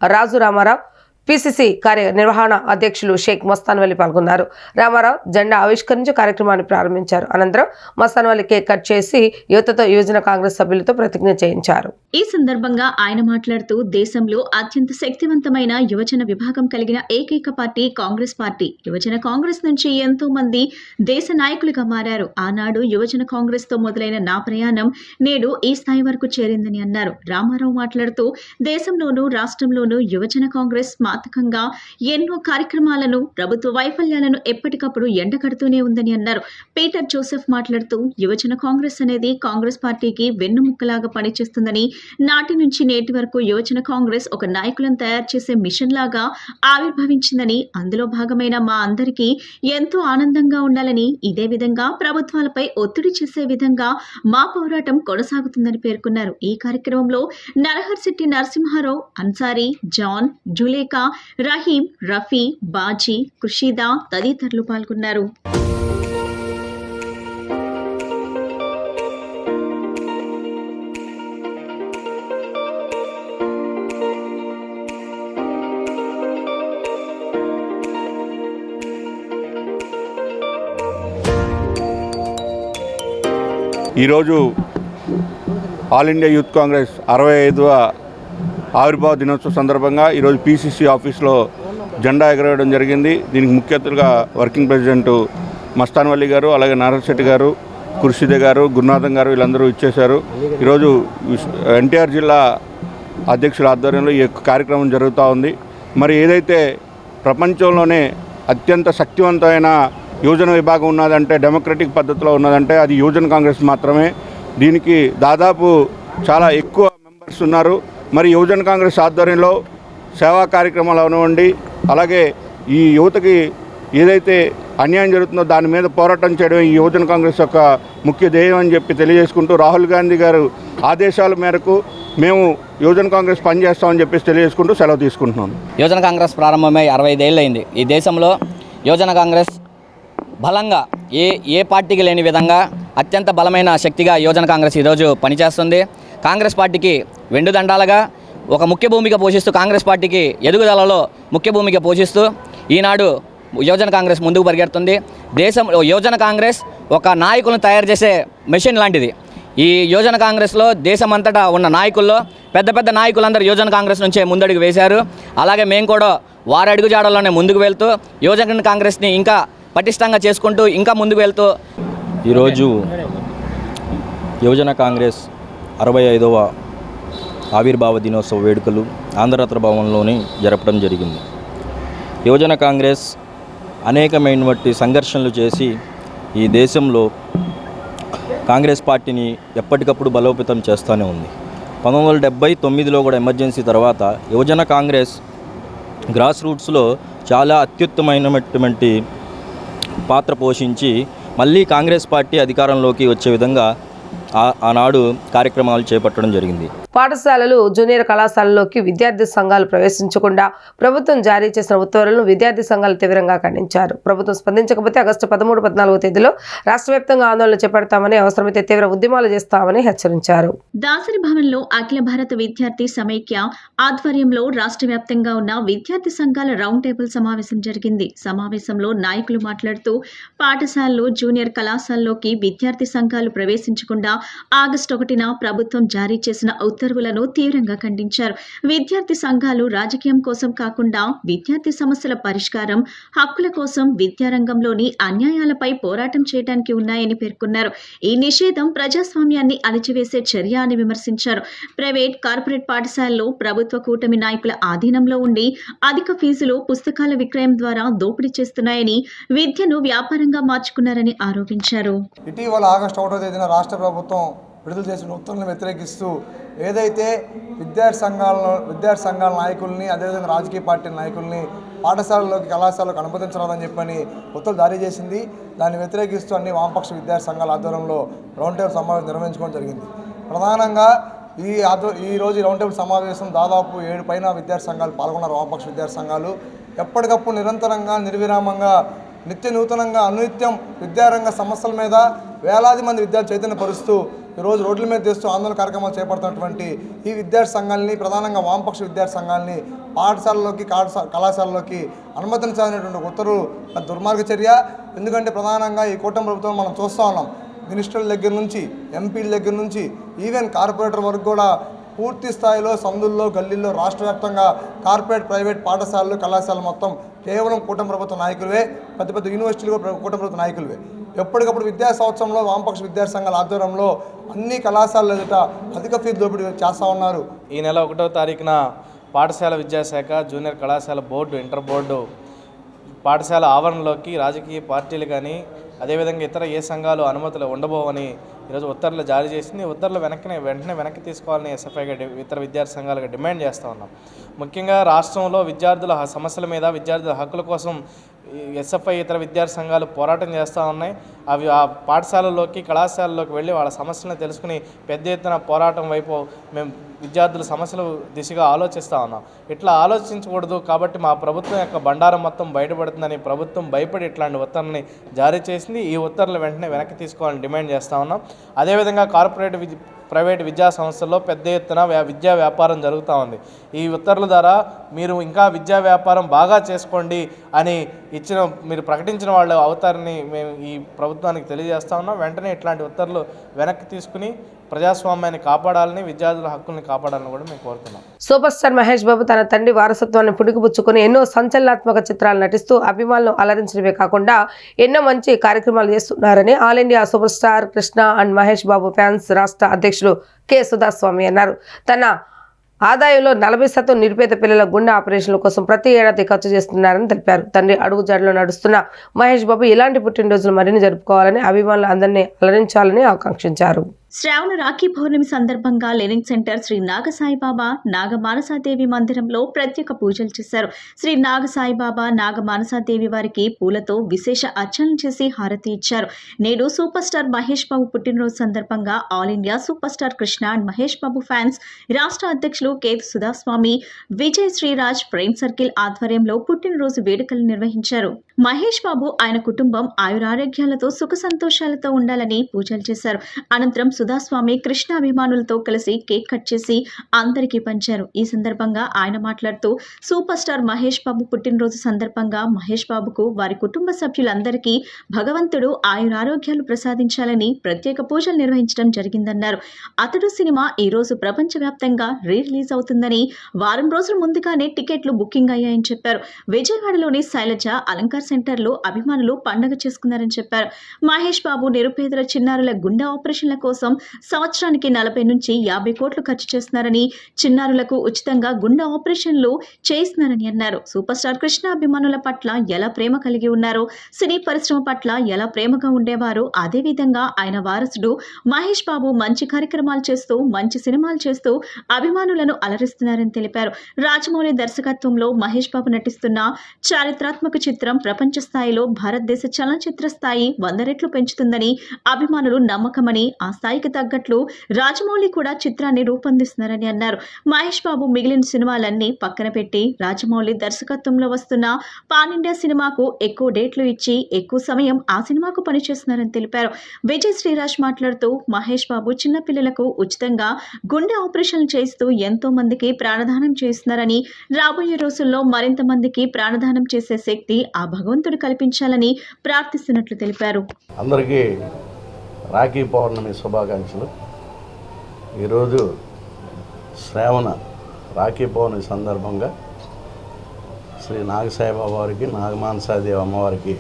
రాజు రామారావు, పిసిసి కార్యనిర్వహణ అధ్యక్షులు షేక్ మస్తాన్వలి పాల్గొన్నారు. రామారావు జెండా ఆవిష్కరించి కార్యక్రమాన్ని ప్రారంభించారు. అనంతరం మస్తాన్వలి కేక్ కట్ చేసి యువతతో యువజన కాంగ్రెస్ సభ్యులతో ప్రతిజ్ఞ చేయించారు. ఈ సందర్భంగా ఆయన మాట్లాడుతూ దేశంలో అత్యంత శక్తివంతమైన యువజన విభాగం కలిగిన ఏకైక పార్టీ కాంగ్రెస్ పార్టీ. యువజన కాంగ్రెస్ నుంచి ఎంతో మంది దేశ నాయకులుగా మారారు. ఆనాడు యువజన కాంగ్రెస్ తో మొదలైన నా ప్రయాణం నేడు ఈ స్థాయి వరకు చేరిందని అన్నారు. రామారావు మాట్లాడుతూ దేశంలోనూ రాష్ట్రంలోనూ యువజన కాంగ్రెస్ పాతకంగా ఎన్నో కార్యక్రమాలను, ప్రభుత్వ వైఫల్యాలను ఎప్పటికప్పుడు ఎండగడుతూనే ఉందని అన్నారు. పీటర్ జోసెఫ్ మాట్లాడుతూ యువజన కాంగ్రెస్ అనేది కాంగ్రెస్ పార్టీకి వెన్నుముక్కలాగా పనిచేస్తుందని, నాటి నుంచి నేటి వరకు యువజన కాంగ్రెస్ ఒక నాయకులను తయారు చేసే మిషన్ లాగా ఆవిర్భవించిందని, అందులో భాగమైన మా అందరికీ ఎంతో ఆనందంగా ఉండాలని, ఇదే విధంగా ప్రభుత్వాలపై ఒత్తిడి చేసే విధంగా మా పోరాటం కొనసాగుతుందని పేర్కొన్నారు. ఈ కార్యక్రమంలో నరహర్శెట్టి నరసింహారావు, అన్సారీ, జాన్, జులేకా, రహీం, రఫీ, బాజీ, ఖుషీదా తదితరులు పాల్గొన్నారు. ఈరోజు ఆల్ ఇండియా యూత్ కాంగ్రెస్ 65వ ఆవిర్భావ దినోత్సవ సందర్భంగా ఈరోజు పీసీసీ ఆఫీస్లో జెండా ఎగరవేయడం జరిగింది. దీనికి ముఖ్య అతిథిగా వర్కింగ్ ప్రెసిడెంట్ మస్తాన్ వల్లి గారు, అలాగే నారాయణశెట్టి గారు, ఖుర్షిదే గారు, గురునాథం గారు వీళ్ళందరూ ఇచ్చేశారు. ఈరోజు ఎన్టీఆర్ జిల్లా అధ్యక్షుల ఆధ్వర్యంలో ఈ కార్యక్రమం జరుగుతూ ఉంది. మరి ఏదైతే ప్రపంచంలోనే అత్యంత శక్తివంతమైన యువజన విభాగం ఉన్నదంటే, డెమోక్రటిక్ పద్ధతిలో ఉన్నదంటే అది యువజన కాంగ్రెస్ మాత్రమే. దీనికి దాదాపు చాలా ఎక్కువ మెంబర్స్ ఉన్నారు. మరి యువజన కాంగ్రెస్ ఆధ్వర్యంలో సేవా కార్యక్రమాలు అవనివ్వండి, అలాగే ఈ యువతకి ఏదైతే అన్యాయం జరుగుతుందో దాని మీద పోరాటం చేయడం ఈ యువజన కాంగ్రెస్ యొక్క ముఖ్య ధ్యేయం అని చెప్పి తెలియజేసుకుంటూ, రాహుల్ గాంధీ గారు ఆదేశాల మేరకు మేము యువజన కాంగ్రెస్ పనిచేస్తామని చెప్పేసి తెలియజేసుకుంటూ సెలవు తీసుకుంటున్నాం. యువజన కాంగ్రెస్ ప్రారంభమై 65 ఏళ్ళు అయింది. ఈ దేశంలో యువజన కాంగ్రెస్ బలంగా ఏ పార్టీకి లేని విధంగా అత్యంత బలమైన శక్తిగా యువజన కాంగ్రెస్ ఈరోజు పనిచేస్తుంది. కాంగ్రెస్ పార్టీకి వెండుదండాలుగా ఒక ముఖ్య భూమిక పోషిస్తూ, కాంగ్రెస్ పార్టీకి ఎదుగుదలలో ముఖ్య భూమిక పోషిస్తూ ఈనాడు యువజన కాంగ్రెస్ ముందుకు పరిగెడుతుంది. దేశంలో యువజన కాంగ్రెస్ ఒక నాయకులను తయారు చేసే మెషిన్ లాంటిది. ఈ యువజన కాంగ్రెస్లో దేశమంతటా ఉన్న నాయకుల్లో పెద్ద పెద్ద నాయకులందరూ యువజన కాంగ్రెస్ నుంచే ముందడుగు వేశారు. అలాగే మేము కూడా వారి అడుగుజాడల్లోనే ముందుకు వెళ్తూ యువజన కాంగ్రెస్ని ఇంకా పటిష్టంగా చేసుకుంటూ ఇంకా ముందుకు వెళ్తూ ఈరోజు యువజన కాంగ్రెస్ 65వ ఆవిర్భావ దినోత్సవ వేడుకలు ఆంధ్రరత్న భవన్లోని జరపడం జరిగింది. యువజన కాంగ్రెస్ అనేకమైనటువంటి సంఘర్షణలు చేసి ఈ దేశంలో కాంగ్రెస్ పార్టీని ఎప్పటికప్పుడు బలోపేతం చేస్తూనే ఉంది. 1979లో కూడా ఎమర్జెన్సీ తర్వాత యువజన కాంగ్రెస్ గ్రాస్ రూట్స్లో చాలా అత్యుత్తమైనటువంటి పాత్ర పోషించి మళ్ళీ కాంగ్రెస్ పార్టీ అధికారంలోకి వచ్చే విధంగా ఆనాడు కార్యక్రమాలు చేపట్టడం జరిగింది. పాఠశాలలు, జూనియర్ కళాశాలలోకి విద్యార్థి సంఘాలు ప్రవేశించకుండా ప్రభుత్వం జారీ చేసిన ఉత్తర్వులను విద్యార్థి సంఘాలు తీవ్రంగా ఖండించారు. ప్రభుత్వం స్పందించకపోతే ఆగస్టు 13, 14 తేదీలో రాష్ట్ర వ్యాప్తంగా ఆందోళన చేపడతామని, అవసరమైతే తీవ్ర ఉద్యమాలు చేస్తామని హెచ్చరించారు. దాసరి భవన్లో అఖిల భారత విద్యార్థి సమైక్య ఆధ్వర్యంలో రాష్ట్ర వ్యాప్తంగా ఉన్న విద్యార్థి సంఘాల రౌండ్ టేబుల్ సమావేశం జరిగింది. సమావేశంలో నాయకులు మాట్లాడుతూ పాఠశాలలు, జూనియర్ కళాశాలలోకి విద్యార్థి సంఘాలు ప్రవేశించకుండా ఆగస్టు 1న ప్రభుత్వం జారీ చేసిన ఉత్తర్వులను తీవ్రంగా ఖండించారు. విద్యార్థి సంఘాలు రాజకీయం కోసం కాకుండా విద్యార్థి సమస్యల పరిష్కారం, హక్కుల కోసం విద్యారంగంలోని అన్యాయాలపై పోరాటం చేయడానికి ఉన్నాయని పేర్కొన్నారు. ఈ నిషేధం ప్రజాస్వామ్యాన్ని అణిచివేసే చర్య అని విమర్శించారు. ప్రైవేట్, కార్పొరేట్ పాఠశాలల్లో ప్రభుత్వ కూటమి నాయకుల ఆధీనంలో ఉండి అధిక ఫీజులు, పుస్తకాల విక్రయం ద్వారా దోపిడీ చేస్తున్నాయని, విద్యను వ్యాపారంగా మార్చుకున్నారని ఆరోపించారు. ఇటీవల ఆగస్టు 1వ తేదీన రాష్ట్ర ప్రభుత్వం విడుదల చేసిన ఉత్తర్వులను వ్యతిరేకిస్తూ ఏదైతే విద్యార్థి సంఘాల నాయకుల్ని, అదేవిధంగా రాజకీయ పార్టీ నాయకుల్ని పాఠశాలలోకి, కళాశాలకు అనుమతించరాదని చెప్పని ఉత్తర్వులు జారీ చేసింది. దాన్ని వ్యతిరేకిస్తూ అన్ని వామపక్ష విద్యార్థి సంఘాల ఆధ్వర్యంలో రౌండ్ టేబుల్ సమావేశం నిర్వహించుకోవడం జరిగింది. ప్రధానంగా ఈ రోజు రౌండ్ టేబుల్ సమావేశం దాదాపు 7 పైన విద్యార్థి సంఘాలు పాల్గొన్నారు. వామపక్ష విద్యార్థి సంఘాలు ఎప్పటికప్పుడు నిరంతరంగా, నిర్విరామంగా, నిత్య నూతనంగా, అనునిత్యం విద్యారంగ సమస్యల మీద వేలాది మంది విద్యార్థులు చైతన్యపరుస్తూ ఈరోజు రోడ్ల మీద తెస్తూ ఆందోళన కార్యక్రమాలు చేపడుతున్నటువంటి ఈ విద్యార్థి సంఘాలని, ప్రధానంగా వామపక్ష విద్యార్థి సంఘాలని పాఠశాలలోకి, కళాశాలలోకి అనుమతించాలనేటువంటి ఉత్తర్వులు దుర్మార్గ చర్య. ఎందుకంటే ప్రధానంగా ఈ కూటమి ప్రభుత్వం మనం చూస్తూ ఉన్నాం. మినిస్టర్ల దగ్గర నుంచి, ఎంపీల దగ్గర నుంచి, ఈవెన్ కార్పొరేటర్ వరకు కూడా పూర్తి స్థాయిలో సందుల్లో, గల్లీల్లో రాష్ట్ర వ్యాప్తంగా కార్పొరేట్, ప్రైవేట్ పాఠశాలలు, కళాశాలలు మొత్తం కేవలం కూటమి ప్రభుత్వ నాయకులవే, పెద్ద పెద్ద యూనివర్సిటీలు కూడా కూటమి ప్రభుత్వ నాయకులవే. ఎప్పటికప్పుడు విద్యా సంవత్సరంలో వామపక్ష విద్యార్థి సంఘాల ఆధ్వర్యంలో అన్ని కళాశాలలు ఎదుట అధిక ఫీజు దోపిడీ చేస్తూ ఉన్నారు. ఈ నెల 1వ తారీఖున పాఠశాల విద్యాశాఖ, జూనియర్ కళాశాల బోర్డు, ఇంటర్ బోర్డు పాఠశాల ఆవరణలోకి రాజకీయ పార్టీలు కానీ అదేవిధంగా ఇతర ఏ సంఘాలు అనుమతులు ఉండబోవని ఈరోజు ఉత్తర్వులు జారీ చేసింది. ఉత్తర్వులు వెంటనే వెనక్కి తీసుకోవాలని ఎస్ఎఫ్ఐగా ఇతర విద్యార్థి సంఘాలుగా డిమాండ్ చేస్తూ ఉన్నాం. ముఖ్యంగా రాష్ట్రంలో విద్యార్థుల సమస్యల మీద, విద్యార్థుల హక్కుల కోసం ఎస్ఎఫ్ఐ ఇతర విద్యార్థి సంఘాలు పోరాటం చేస్తూ ఉన్నాయి. అవి ఆ పాఠశాలల్లోకి, కళాశాలలోకి వెళ్ళి వాళ్ళ సమస్యలను తెలుసుకుని పెద్ద ఎత్తున పోరాటం వైపు మేము విద్యార్థుల సమస్యల దిశగా ఆలోచిస్తూ ఉన్నాం. ఇట్లా ఆలోచించకూడదు కాబట్టి మా ప్రభుత్వం యొక్క బండారం మొత్తం బయటపడుతుందని ప్రభుత్వం భయపడి ఇట్లాంటి ఉత్తర్వులని జారీ చేసింది. ఈ ఉత్తర్వులు వెంటనే వెనక్కి తీసుకోవాలని డిమాండ్ చేస్తూ ఉన్నాం. అదేవిధంగా ప్రైవేట్ విద్యా సంస్థల్లో పెద్ద ఎత్తున విద్యా వ్యాపారం జరుగుతూ ఉంది. ఈ ఉత్తర్వుల ద్వారా మీరు ఇంకా విద్యా వ్యాపారం బాగా చేసుకోండి అని మీరు ప్రకటించిన వాళ్ళు అవుతారని మేము ఈ ప్రభుత్వానికి తెలియజేస్తా ఉన్నాం. వెంటనే ఇట్లాంటి ఉత్తర్వులు వెనక్కి తీసుకుని ప్రజాస్వామ్యాన్ని కాపాడాలని, విద్యార్థుల హక్కుల్ని కాపాడాలని కూడా మేము కోరుతున్నాం. సూపర్ స్టార్ మహేష్ బాబు తన తండ్రి వారసత్వాన్ని పుడికిపుచ్చుకుని ఎన్నో సంచలనాత్మక చిత్రాలు నటిస్తూ అభిమానులను అలరించడమే కాకుండా ఎన్నో మంచి కార్యక్రమాలు చేస్తున్నారని all India super star Krishna and Mahesh Babu fans రాష్ట్ర అధ్యక్షులు కె సుధాస్వామి అన్నారు. తన ఆదాయంలో 40% నిరుపేద పిల్లల గుండె ఆపరేషన్ల కోసం ప్రతి ఏడాది ఖర్చు చేస్తున్నారని తెలిపారు. తండ్రి అడుగుజాడలో నడుస్తున్న మహేష్ బాబు ఇలాంటి పుట్టినరోజులు మరిన్ని జరుపుకోవాలని, అభిమానులు అందరినీ అలరించాలని ఆకాంక్షించారు. శ్రావణ రాఖీ పౌర్ణమి సందర్భంగా లెనిన్ సెంటర్ శ్రీ నాగసాయిబాబా నాగమానసాదేవి మందిరంలో ప్రత్యేక పూజలు చేశారు. శ్రీ నాగసాయిబాబా నాగమానసాదేవి వారికి పూలతో విశేష అర్చనలు చేసి హారతి ఇచ్చారు. నేడు సూపర్ స్టార్ మహేష్ బాబు పుట్టినరోజు సందర్భంగా all India super star Krishna and Mahesh Babu fans రాష్ట్ర అధ్యక్షులు K Sudhaswami, Vijay Sreeraj frame circle ఆధ్వర్యంలో పుట్టినరోజు వేడుకలు నిర్వహించారు. మహేష్ బాబు ఆయన కుటుంబం ఆయురారోగ్యాలతో సుఖ సంతోషాలతో ఉండాలని పూజలు చేశారు. అనంతరం సుధాస్వామి కృష్ణ అభిమానులతో కలిసి కేక్ కట్ చేసి అందరికీ పంచారు. ఈ సందర్భంగా ఆయన మాట్లాడుతూ సూపర్ స్టార్ మహేష్ బాబు పుట్టినరోజు సందర్భంగా మహేష్ బాబుకు వారి కుటుంబ సభ్యులందరికీ భగవంతుడు ఆయురారోగ్యాలు ప్రసాదించాలని ప్రత్యేక పూజలు నిర్వహించడం జరిగిందన్నారు. అతడు సినిమా ఈ రోజు ప్రపంచవ్యాప్తంగా రిలీజ్ అవుతుందని వారం రోజుల ముందుగానే టికెట్లు బుకింగ్ అయ్యాయని చెప్పారు. విజయవాడలోని శైలజ అలంకార్ సెంటర్లో అభిమానులు పండగ చేసుకున్నారని చెప్పారు. మహేష్ బాబు నిరుపేదల చిన్నారుల గుండె ఆపరేషన్ల కోసం సంవత్సరానికి 40 నుంచి 50 కోట్లు ఖర్చు చేస్తున్నారని, చిన్నారులకు ఉచితంగా గుండె ఆపరేషన్లు చేస్తున్నారని అన్నారు. సూపర్ స్టార్ కృష్ణ అభిమానుల పట్ల ఎలా ప్రేమ కలిగి ఉన్నారో, సినీ పరిశ్రమ పట్ల ఎలా ప్రేమగా ఉండేవారో అదేవిధంగా ఆయన వారసుడు మహేష్ బాబు మంచి కార్యక్రమాలు చేస్తూ మంచి సినిమాలు చేస్తూ అభిమానులను అలరిస్తున్నారని తెలిపారు. రాజమౌళి దర్శకత్వంలో మహేష్ బాబు నటిస్తున్న చారిత్రాత్మక చిత్రం ప్రపంచ స్థాయిలో భారతదేశ చలనచిత్ర స్థాయి 100 రెట్లు పెంచుతుందని అభిమానులు నమ్మకమని, ఆ స్థాయికి తగ్గట్లు రాజమౌళి కూడా చిత్రాన్ని రూపొందిస్తున్నారని అన్నారు. మహేష్ బాబు మిగిలిన సినిమాలన్నీ పక్కన పెట్టి రాజమౌళి దర్శకత్వంలో వస్తున్న పాన్ ఇండియా సినిమాకు ఎక్కువ డేట్లు ఇచ్చి ఎక్కువ సమయం ఆ సినిమాకు పనిచేస్తున్నారని తెలిపారు. విజయ్ శ్రీరాజ్ మాట్లాడుతూ మహేష్ బాబు చిన్నపిల్లలకు ఉచితంగా గుండె ఆపరేషన్లు చేస్తూ ఎంతో మందికి ప్రాణదానం చేస్తున్నారని, రాబోయే రోజుల్లో మరింత మందికి ప్రాణదానం చేసే శక్తి ఆ భగవంతుడు కల్పించాలని ప్రార్థిస్తున్నట్లు తెలిపారు. అందరికీ రాఖీ పౌర్ణమి శుభాకాంక్షలు. ఈరోజు శ్రావణ రాఖీ పౌర్ణమి సందర్భంగా శ్రీ నాగసాయిబాబా వారికి, నాగమానసాదేవి అమ్మవారికి,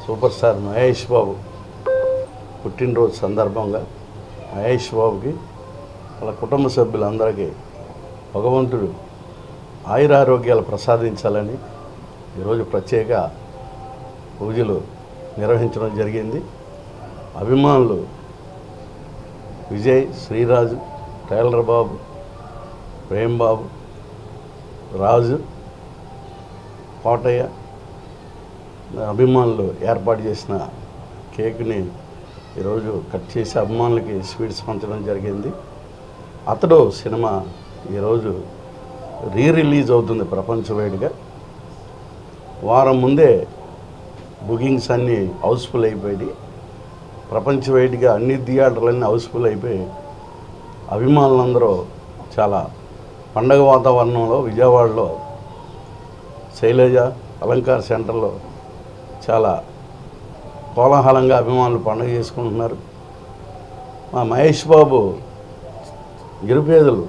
సూపర్ స్టార్ మహేష్ బాబు పుట్టినరోజు సందర్భంగా మహేష్ బాబుకి వాళ్ళ కుటుంబ సభ్యులందరికీ భగవంతుడు ఆయురారోగ్యాలు ప్రసాదించాలని ఈరోజు ప్రత్యేక పూజలు నిర్వహించడం జరిగింది. అభిమానులు విజయ్, శ్రీరాజు, టైలర్ బాబు, ప్రేమ్ బాబు, రాజు, కోటయ్య అభిమానులు ఏర్పాటు చేసిన కేక్ని ఈరోజు కట్ చేసి అభిమానులకి స్వీట్స్ పంచడం జరిగింది. అతడు సినిమా ఈరోజు రిలీజ్ అవుతుంది ప్రపంచవ్యాప్తంగా. వారం ముందే బుకింగ్స్ అన్నీ హౌస్ఫుల్ అయిపోయి ప్రపంచవ్యాప్తంగా అన్ని థియేటర్లన్నీ హౌస్ఫుల్ అయిపోయి అభిమానులందరూ చాలా పండగ వాతావరణంలో విజయవాడలో శైలజ అలంకార్ సెంటర్లో చాలా కోలాహలంగా అభిమానులు పండుగ చేసుకుంటున్నారు. మా మహేష్ బాబు నిరుపేదలు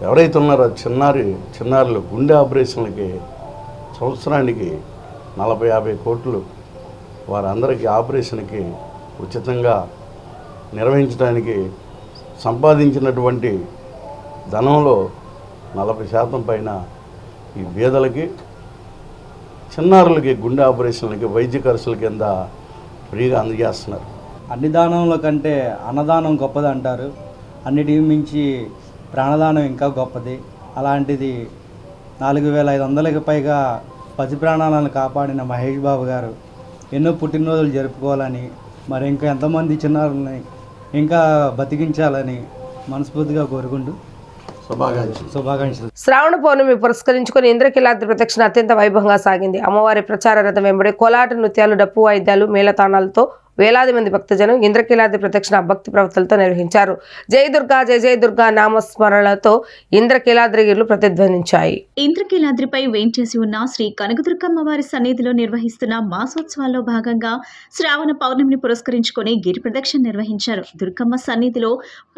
ఎవరైతే ఉన్నారో చిన్నారులు గుండె ఆపరేషన్లకి సంవత్సరానికి 40-50 కోట్లు వారందరికీ ఆపరేషన్కి ఉచితంగా నిర్వహించడానికి సంపాదించినటువంటి ధనంలో 40% పైన ఈ పేదలకి చిన్నారులకి గుండె ఆపరేషన్లకి వైద్య ఖర్చుల కింద ఫ్రీగా అందజేస్తున్నారు. అన్ని దానంలో కంటే అన్నదానం గొప్పది అంటారు. అన్నిటికి మించి ప్రాణదానం ఇంకా గొప్పది. అలాంటిది 4500కి పైగా పసి ప్రాణాలను కాపాడిన మహేష్ బాబు గారు ఎన్నో పుట్టినరోజులు జరుపుకోవాలని, మరి ఇంకా ఎంతమంది చిన్నారులని ఇంకా బతికించాలని మనస్ఫూర్తిగా కోరుకుంటూ శుభాకాంక్షలు. శ్రావణ పౌర్ణమి పురస్కరించుకుని ఇంద్రకీలాద్రి ప్రదక్షిణ అత్యంత వైభవంగా సాగింది. అమ్మవారి ప్రచార రథం వెంబడి కోలాట నృత్యాలు, డప్పు వాయిద్యాలు, మేళతాళాలతో వేలాది మంది భక్తజనం ఇంద్రకీలాద్రి ప్రదక్షిణ భక్తి ప్రవృత్తులతో నిర్వహించారు. జై దుర్గా జయ జయ దుర్గా నామస్మరణలతో ఇంద్రకీలాద్రిగిరులు ప్రతిధ్వనించాయి. ఇంద్రకీలాద్రిపై వేంచేసి ఉన్న శ్రీ కనకదుర్గమ్మ వారి సన్నిధిలో నిర్వహిస్తున్న మాసోత్సవాల్లో భాగంగా శ్రావణ పౌర్ణమిని పురస్కరించుకొని గిరి ప్రదక్షిణ నిర్వహించారు. దుర్గమ్మ సన్నిధిలో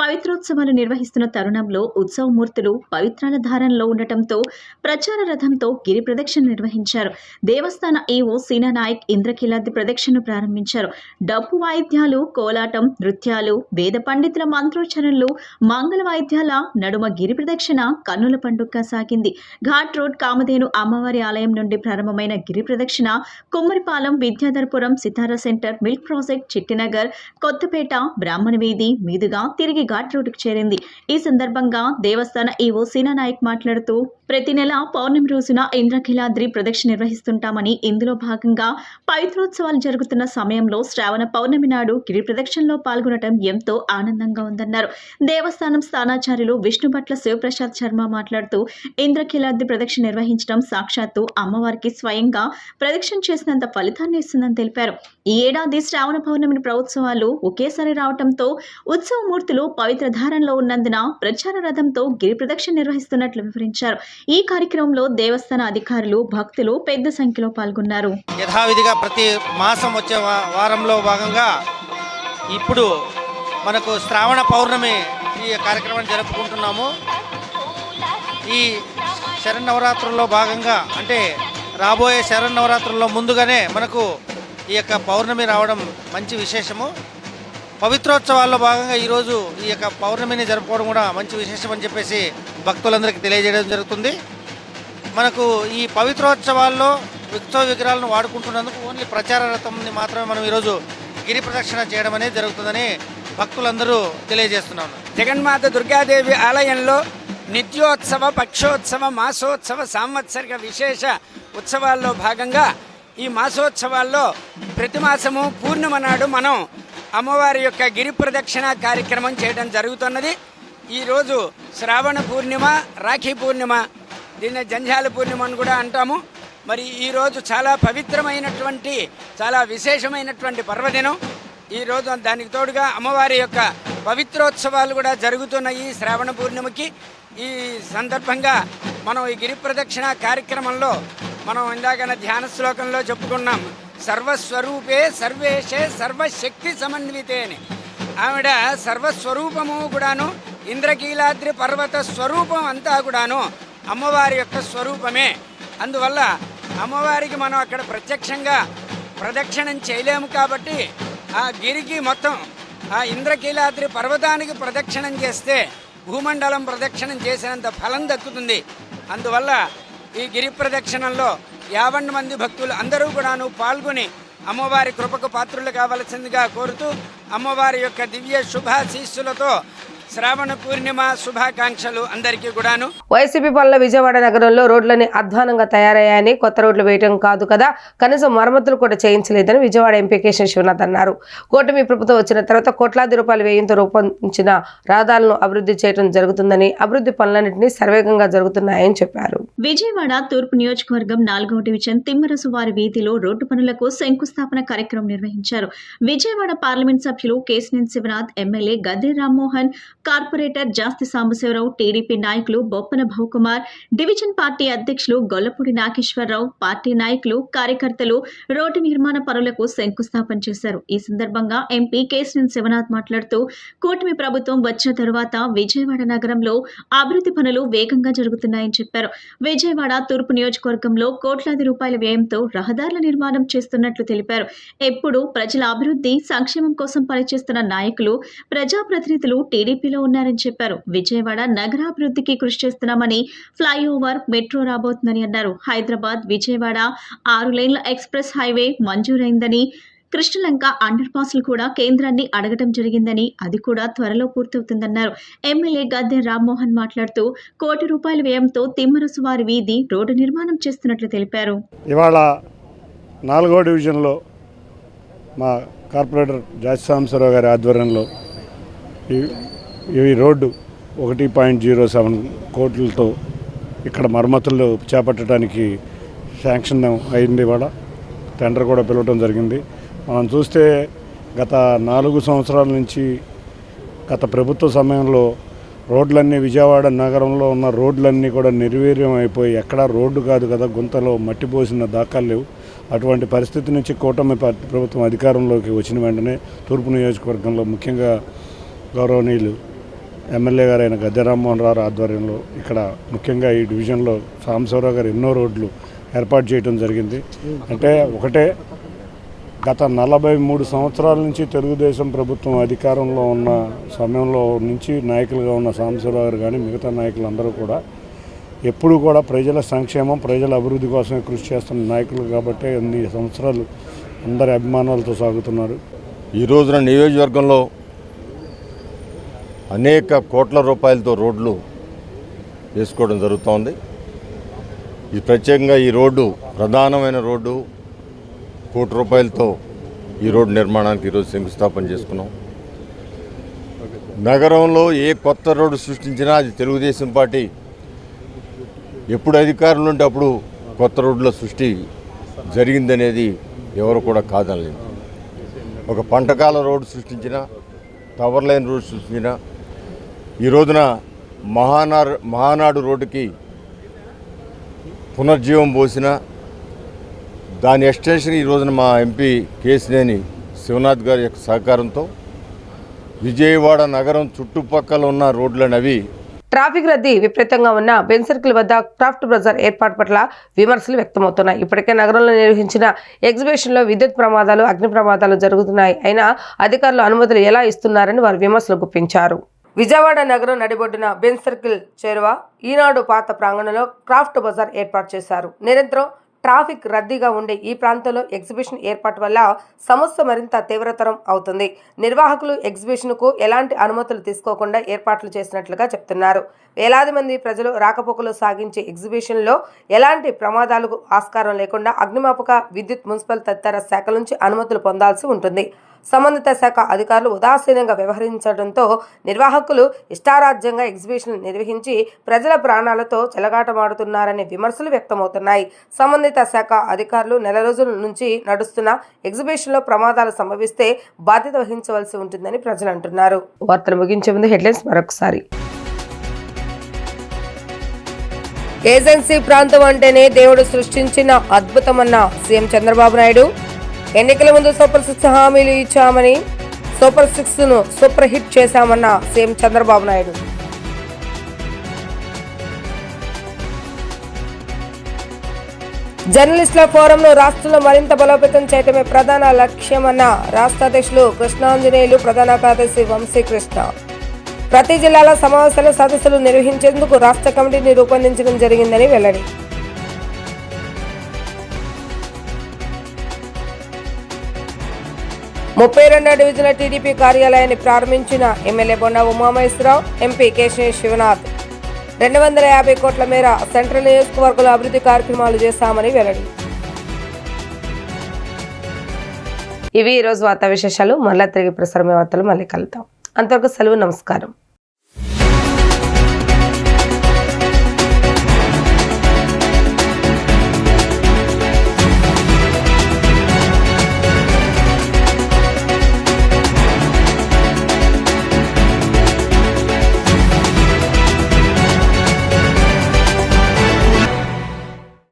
పవిత్రోత్సవాలు నిర్వహిస్తున్న తరుణంలో ఉత్సవమూర్తులు పవిత్రాల ధారణలో ఉండటంతో ప్రచార రథంతో గిరి ప్రదక్షిణ నిర్వహించారు. దేవస్థాన ఈవో సీనా నాయక్ ఇంద్రకీలాద్రి ప్రదక్షిణను ప్రారంభించారు. డప్పు వాయిద్యాలు, కోలాటం, నృత్యాలు, వేద పండితుల మంత్రోచ్చరణలు, మంగళ వాయిద్యాల నడుమ గిరి ప్రదక్షిణ కన్నుల పండుగగా సాగింది. ఘాట్ రోడ్ కామధేను అమ్మవారి ఆలయం నుండి ప్రారంభమైన గిరి ప్రదక్షిణ Kummaripalem, Vidyadharapuram, Sitara centre, milk project, Chittinagar, Kothapeta, Brahmana Veedhi మీదుగా తిరిగి ఘాట్ రోడ్డుకు చేరింది. ఈ సందర్భంగా దేవస్థాన ఈవో సీనా నాయక్ మాట్లాడుతూ ప్రతి నెల పౌర్ణమి రోజున ఇంద్రకీలాద్రి ప్రదక్షిణ నిర్వహిస్తుంటామని, ఇందులో భాగంగా పవిత్రోత్సవాలు జరుగుతున్న సమయంలో శ్రావణ పౌర్ణమి నాడు గిరి ప్రదక్షిణలో పాల్గొనడం ఎంతో ఆనందంగా ఉందన్నారు. దేవస్థానం స్థానాచార్యులు విష్ణుభట్ల శివప్రసాద్ శర్మ మాట్లాడుతూ ఇంద్రకీలాద్రి ప్రదక్షిణ నిర్వహించడం సాక్షాత్తు అమ్మవారికి స్వయంగా ప్రదక్షిణ చేసినంత ఫలితాన్ని ఇస్తుందని తెలిపారు. ఈ ఏడాది శ్రావణ పౌర్ణమి ప్రవోత్సవాలు ఒకేసారి రావడంతో ఉత్సవమూర్తులు పవిత్ర ధారణలో ఉన్నందున ప్రచార రథంతో గిరి ప్రదక్షిణ నిర్వహిస్తున్నట్లు వివరించారు. ఈ కార్యక్రమంలో దేవస్థాన అధికారులు, భక్తులు పెద్ద సంఖ్యలో పాల్గొన్నారు. యథావిధిగా ప్రతి మాసం వచ్చే వారంలో భాగంగా ఇప్పుడు మనకు శ్రావణ పౌర్ణమి ఈ కార్యక్రమాన్ని జరుపుకుంటున్నాము. ఈ శరన్నవరాత్రుల్లో భాగంగా అంటే రాబోయే శరన్నవరాత్రుల్లో ముందుగానే మనకు ఈ యొక్క పౌర్ణమి రావడం మంచి విశేషము. పవిత్రోత్సవాల్లో భాగంగా ఈరోజు ఈ యొక్క పౌర్ణమిని జరుపుకోవడం కూడా మంచి విశేషం అని చెప్పేసి భక్తులందరికీ తెలియజేయడం జరుగుతుంది. మనకు ఈ పవిత్రోత్సవాల్లో ఉత్సవ విగ్రహాలను వాడుకుంటున్నందుకు ఓన్లీ ప్రచార రథంని మాత్రమే మనం ఈరోజు గిరి ప్రదక్షిణ చేయడం అనేది జరుగుతుందని భక్తులందరూ తెలియజేస్తున్నాను. జగన్మాత దుర్గాదేవి ఆలయంలో నిత్యోత్సవ, పక్షోత్సవ, మాసోత్సవ, సాంవత్సరిక విశేష ఉత్సవాల్లో భాగంగా ఈ మాసోత్సవాల్లో ప్రతి మాసము పూర్ణిమ నాడు మనం అమ్మవారి యొక్క గిరి ప్రదక్షిణ కార్యక్రమం చేయడం జరుగుతున్నది. ఈరోజు శ్రావణ పూర్ణిమ, రాఖీ పూర్ణిమ, దీన్ని జంధ్యాల పూర్ణిమ అని కూడా అంటాము. మరి ఈరోజు చాలా పవిత్రమైనటువంటి, చాలా విశేషమైనటువంటి పర్వదినం. ఈరోజు దానికి తోడుగా అమ్మవారి యొక్క పవిత్రోత్సవాలు కూడా జరుగుతున్నాయి శ్రావణ పూర్ణిమకి. ఈ సందర్భంగా మనం ఈ గిరి ప్రదక్షిణ కార్యక్రమంలో మనం ఇందాక ధ్యాన శ్లోకంలో చెప్పుకున్నాం, సర్వస్వరూపే సర్వేశే సర్వశక్తి సమన్వితే అని. ఆవిడ సర్వస్వరూపము కూడాను, ఇంద్రకీలాద్రి పర్వత స్వరూపం అంతా కూడాను అమ్మవారి యొక్క స్వరూపమే. అందువల్ల అమ్మవారికి మనం అక్కడ ప్రత్యక్షంగా ప్రదక్షిణం చేయలేము కాబట్టి ఆ గిరికి మొత్తం ఆ ఇంద్రకీలాద్రి పర్వతానికి ప్రదక్షిణం చేస్తే భూమండలం ప్రదక్షిణం చేసినంత ఫలం దక్కుతుంది. అందువల్ల ఈ గిరి ప్రదక్షిణంలో 50 మంది భక్తులు అందరూ కూడాను పాల్గొని అమ్మవారి కృపకు పాత్రులు కావలసిందిగా కోరుతూ అమ్మవారి యొక్క దివ్య శుభాశీస్సులతో శ్రావణ పూర్ణిమ శుభాకాంక్షలు అందరికీ కూడాను. వైసీపీ పాలన విజయవాడ నగరంలో రోడ్లని అధ్వానంగా తయారయ్యాయని, కొత్త రోడ్లు వేయడం కాదు కదా, కనీసం మరమ్మతులు కూడా చేయించలేదని విజయవాడ ఎంపీ కేశవ్ శివనాథ్ అన్నారు. కూటమి ప్రభుత్వం వచ్చిన తర్వాత కోట్లాది రూపాయల వ్యయంతో రూపొందించిన రహదారులను అభివృద్ధి చేయడం జరుగుతుందని, అభివృద్ధి పనులన్నింటినీ సర్వేగంగా జరుగుతున్నాయని చెప్పారు. విజయవాడ తూర్పు నియోజకవర్గం 4వ డివిజన్ తిమ్మరసు వారి వీధిలో రోడ్డు పనులకు శంకుస్థాపన కార్యక్రమం నిర్వహించారు. విజయవాడ పార్లమెంట్ సభ్యులు కేశినేని శివనాథ్, ఎమ్మెల్యే గద్దె రామ్మోహన్, కార్పొరేటర్ జాస్తి సాంబశివరావు, టీడీపీ నాయకులు బొప్పన భవకుమార్, డివిజన్ పార్టీ అధ్యక్షులు గొల్లపూడి నాగేశ్వరరావు, పార్టీ నాయకులు, కార్యకర్తలు రోడ్డు నిర్మాణ పనులకు శంకుస్థాపన చేశారు. ఈ సందర్భంగా ఎంపీ కేశినేని శివనాథ్ మాట్లాడుతూ కూటమి ప్రభుత్వం వచ్చిన తరువాత విజయవాడ నగరంలో అభివృద్ధి పనులు వేగంగా జరుగుతున్నాయని చెప్పారు. విజయవాడ తూర్పు నియోజకవర్గంలో కోట్లాది రూపాయల వ్యయంతో రహదారుల నిర్మాణం చేస్తున్నట్లు తెలిపారు. ఎప్పుడు ప్రజల అభివృద్ధి, సంక్షేమం కోసం పనిచేస్తున్న నాయకులు, ప్రజాప్రతినిధులు టీడీపీ అభివృద్ధిలో ఉన్నారని చెప్పారు. విజయవాడ నగరాభివృద్ధికి కృషి చేస్తున్నామని, ఫ్లైఓవర్, మెట్రో రాబోతుందని అన్నారు. హైదరాబాద్ విజయవాడ 6 లేన్ల ఎక్స్ప్రెస్ హైవే మంజూరైందని, కృష్ణలంక అండర్ పాస్లు కూడా కేంద్రాన్ని అడగటం జరిగిందని, అది కూడా త్వరలో పూర్తవుతుందన్నారు. ఎమ్మెల్యే గద్దె రామ్మోహన్ మాట్లాడుతూ ₹1 కోటి వ్యయంతో తిమ్మరసువారి వీధి రోడ్డు నిర్మాణం చేస్తున్నట్లు తెలిపారు. ఇవాళ 4వ డివిజన్లో మా కార్పొరేటర్ జాతి సాంబశివరావు గారి ఆధ్వర్యంలో ఈ రోడ్డు 1.07 కోట్లతో ఇక్కడ మరమ్మతులు చేపట్టడానికి శాంక్షన్ అయింది. ఇవాళ టెండర్ కూడా పిలవడం జరిగింది. మనం చూస్తే గత 4 సంవత్సరాల నుంచి గత ప్రభుత్వ సమయంలో రోడ్లన్నీ విజయవాడ నగరంలో ఉన్న రోడ్లన్నీ కూడా నిర్వీర్యం అయిపోయి ఎక్కడా రోడ్డు కాదు కదా గుంతలో మట్టి పోసిన దాఖలు లేవు. అటువంటి పరిస్థితి నుంచి కూటమి ప్రభుత్వం అధికారంలోకి వచ్చిన వెంటనే తూర్పు నియోజకవర్గంలో ముఖ్యంగా గౌరవనీయులు ఎమ్మెల్యే గారైన గద్దె రామ్మోహన్ రావు ఆధ్వర్యంలో ఇక్కడ ముఖ్యంగా ఈ డివిజన్లో సాంబశివరావు గారు ఎన్నో రోడ్లు ఏర్పాటు చేయడం జరిగింది. అంటే ఒకటే, గత 43 సంవత్సరాల నుంచి తెలుగుదేశం ప్రభుత్వం అధికారంలో ఉన్న సమయంలో నుంచి నాయకులుగా ఉన్న సాంబశివరావు గారు కానీ మిగతా నాయకులందరూ కూడా ఎప్పుడు కూడా ప్రజల సంక్షేమం, ప్రజల అభివృద్ధి కోసమే కృషి చేస్తున్న నాయకులు కాబట్టి అన్ని సంవత్సరాలు అందరి అభిమానాలతో సాగుతున్నారు. ఈ రోజున నియోజకవర్గంలో అనేక కోట్ల రూపాయలతో రోడ్లు వేసుకోవడం జరుగుతోంది. ఇది ప్రత్యేకంగా ఈ రోడ్డు ప్రధానమైన రోడ్డు, ₹1 కోటితో ఈ రోడ్డు నిర్మాణానికి ఈరోజు శంకుస్థాపన చేసుకున్నాం. నగరంలో ఏ కొత్త రోడ్డు సృష్టించినా అది తెలుగుదేశం పార్టీ ఎప్పుడు అధికారంలో ఉంటే అప్పుడు కొత్త రోడ్ల సృష్టి జరిగిందనేది ఎవరు కూడా కాదనలేదు. ఒక పంటకాల రోడ్డు సృష్టించిన, టవర్ లైన్ రోడ్డు సృష్టించిన, ఈ రోజున మహానాడు రోడ్డుకి పునర్జీవం పోసిన దాని ఎక్స్టెన్షన్ ఈ రోజున మా ఎంపీ కేసినేని శివనాథ్ గారి యొక్క సహకారంతో విజయవాడ నగరం చుట్టుపక్కల ఉన్న రోడ్లనవి ట్రాఫిక్ రద్దీ విపరీతంగా ఉన్న బెన్ సర్కిల్ వద్ద క్రాఫ్ట్ బజార్ ఏర్పాటు పట్ల విమర్శలు వ్యక్తమవుతున్నాయి. ఇప్పటికే నగరంలో నిర్వహించిన ఎగ్జిబిషన్లో విద్యుత్ ప్రమాదాలు, అగ్ని ప్రమాదాలు జరుగుతున్నాయి. అయినా అధికారులు అనుమతులు ఎలా ఇస్తున్నారని వారు విమర్శలు గుప్పించారు. విజయవాడ నగరం నడిబొడ్డున బెన్ సర్కిల్ చేరువ ఈనాడు పాత ప్రాంగణంలో క్రాఫ్ట్ బజార్ ఏర్పాటు చేశారు. నిరంతరం ట్రాఫిక్ రద్దీగా ఉండే ఈ ప్రాంతంలో ఎగ్జిబిషన్ ఏర్పాటు వల్ల సమస్య మరింత తీవ్రతరం అవుతుంది. నిర్వాహకులు ఎగ్జిబిషన్కు ఎలాంటి అనుమతులు తీసుకోకుండా ఏర్పాట్లు చేసినట్లుగా చెప్తున్నారు. వేలాది మంది ప్రజలు రాకపోకలు సాగించే ఎగ్జిబిషన్లో ఎలాంటి ప్రమాదాలకు ఆస్కారం లేకుండా అగ్నిమాపక, విద్యుత్, మున్సిపల్ తదితర శాఖల నుంచి అనుమతులు పొందాల్సి ఉంటుంది. సంబంధిత శాఖ అధికారులు ఉదాసీనంగా వ్యవహరించడంతో నిర్వాహకులు ఇష్టారాజ్యంగా ఎగ్జిబిషన్ నిర్వహించి ప్రజల ప్రాణాలతో చెలగాటమాడుతున్నారనే విమర్శలు వ్యక్తమవుతున్నాయి. సంబంధిత శాఖ అధికారులు నెల రోజుల నుంచి నడుస్తున్న ఎగ్జిబిషన్లో ప్రమాదాలు సంభవిస్తే బాధ్యత వహించవలసి ఉంటుందని ప్రజలు అంటున్నారు. వార్తలు ముగించే ముందు హెడ్లైన్స్ మరొకసారి. ఏజెన్సీ ప్రాంతం అంటేనే దేవుడు సృష్టించిన అద్భుతమన్న సీఎం చంద్రబాబు నాయుడు. ఎన్నికల ముందు సూపర్ 6 హామీలు ఇచ్చామని, సూపర్ 6ను సూపర్ హిట్ చేశామన్న సీఎం చంద్రబాబు నాయుడు. జర్నలిస్టుల ఫోరంను రాష్ట్రంలో మరింత బలోపేతం చేయడమే ప్రధాన లక్ష్యమన్న రాష్ట్ర అధ్యక్షులు కృష్ణాంజనేయులు, ప్రధాన కార్యదర్శి వంశీకృష్ణ. ప్రతి జిల్లాల సమావేశాలు, సదస్సులు నిర్వహించేందుకు రాష్ట్ర కమిటీని రూపొందించడం జరిగిందని వెల్లడి. ముప్పై 32వ డివిజన్ల టీడీపీ కార్యాలయాన్ని ప్రారంభించిన ఎమ్మెల్యే బొండా ఉమామహేశ్వరరావు, ఎంపీ కేశినేని శివనాథ్. 250 కోట్ల మేర సెంట్రల్ నియోజకవర్గంలో అభివృద్ధి కార్యక్రమాలు చేశామని వెల్లడి. ఇవి ఈరోజు వార్తా విశేషాలు. మళ్ళీ తిరిగి ప్రసారమే వార్తలు మళ్ళీ కలుద్దాం. అంతవరకు సెలవు, నమస్కారం.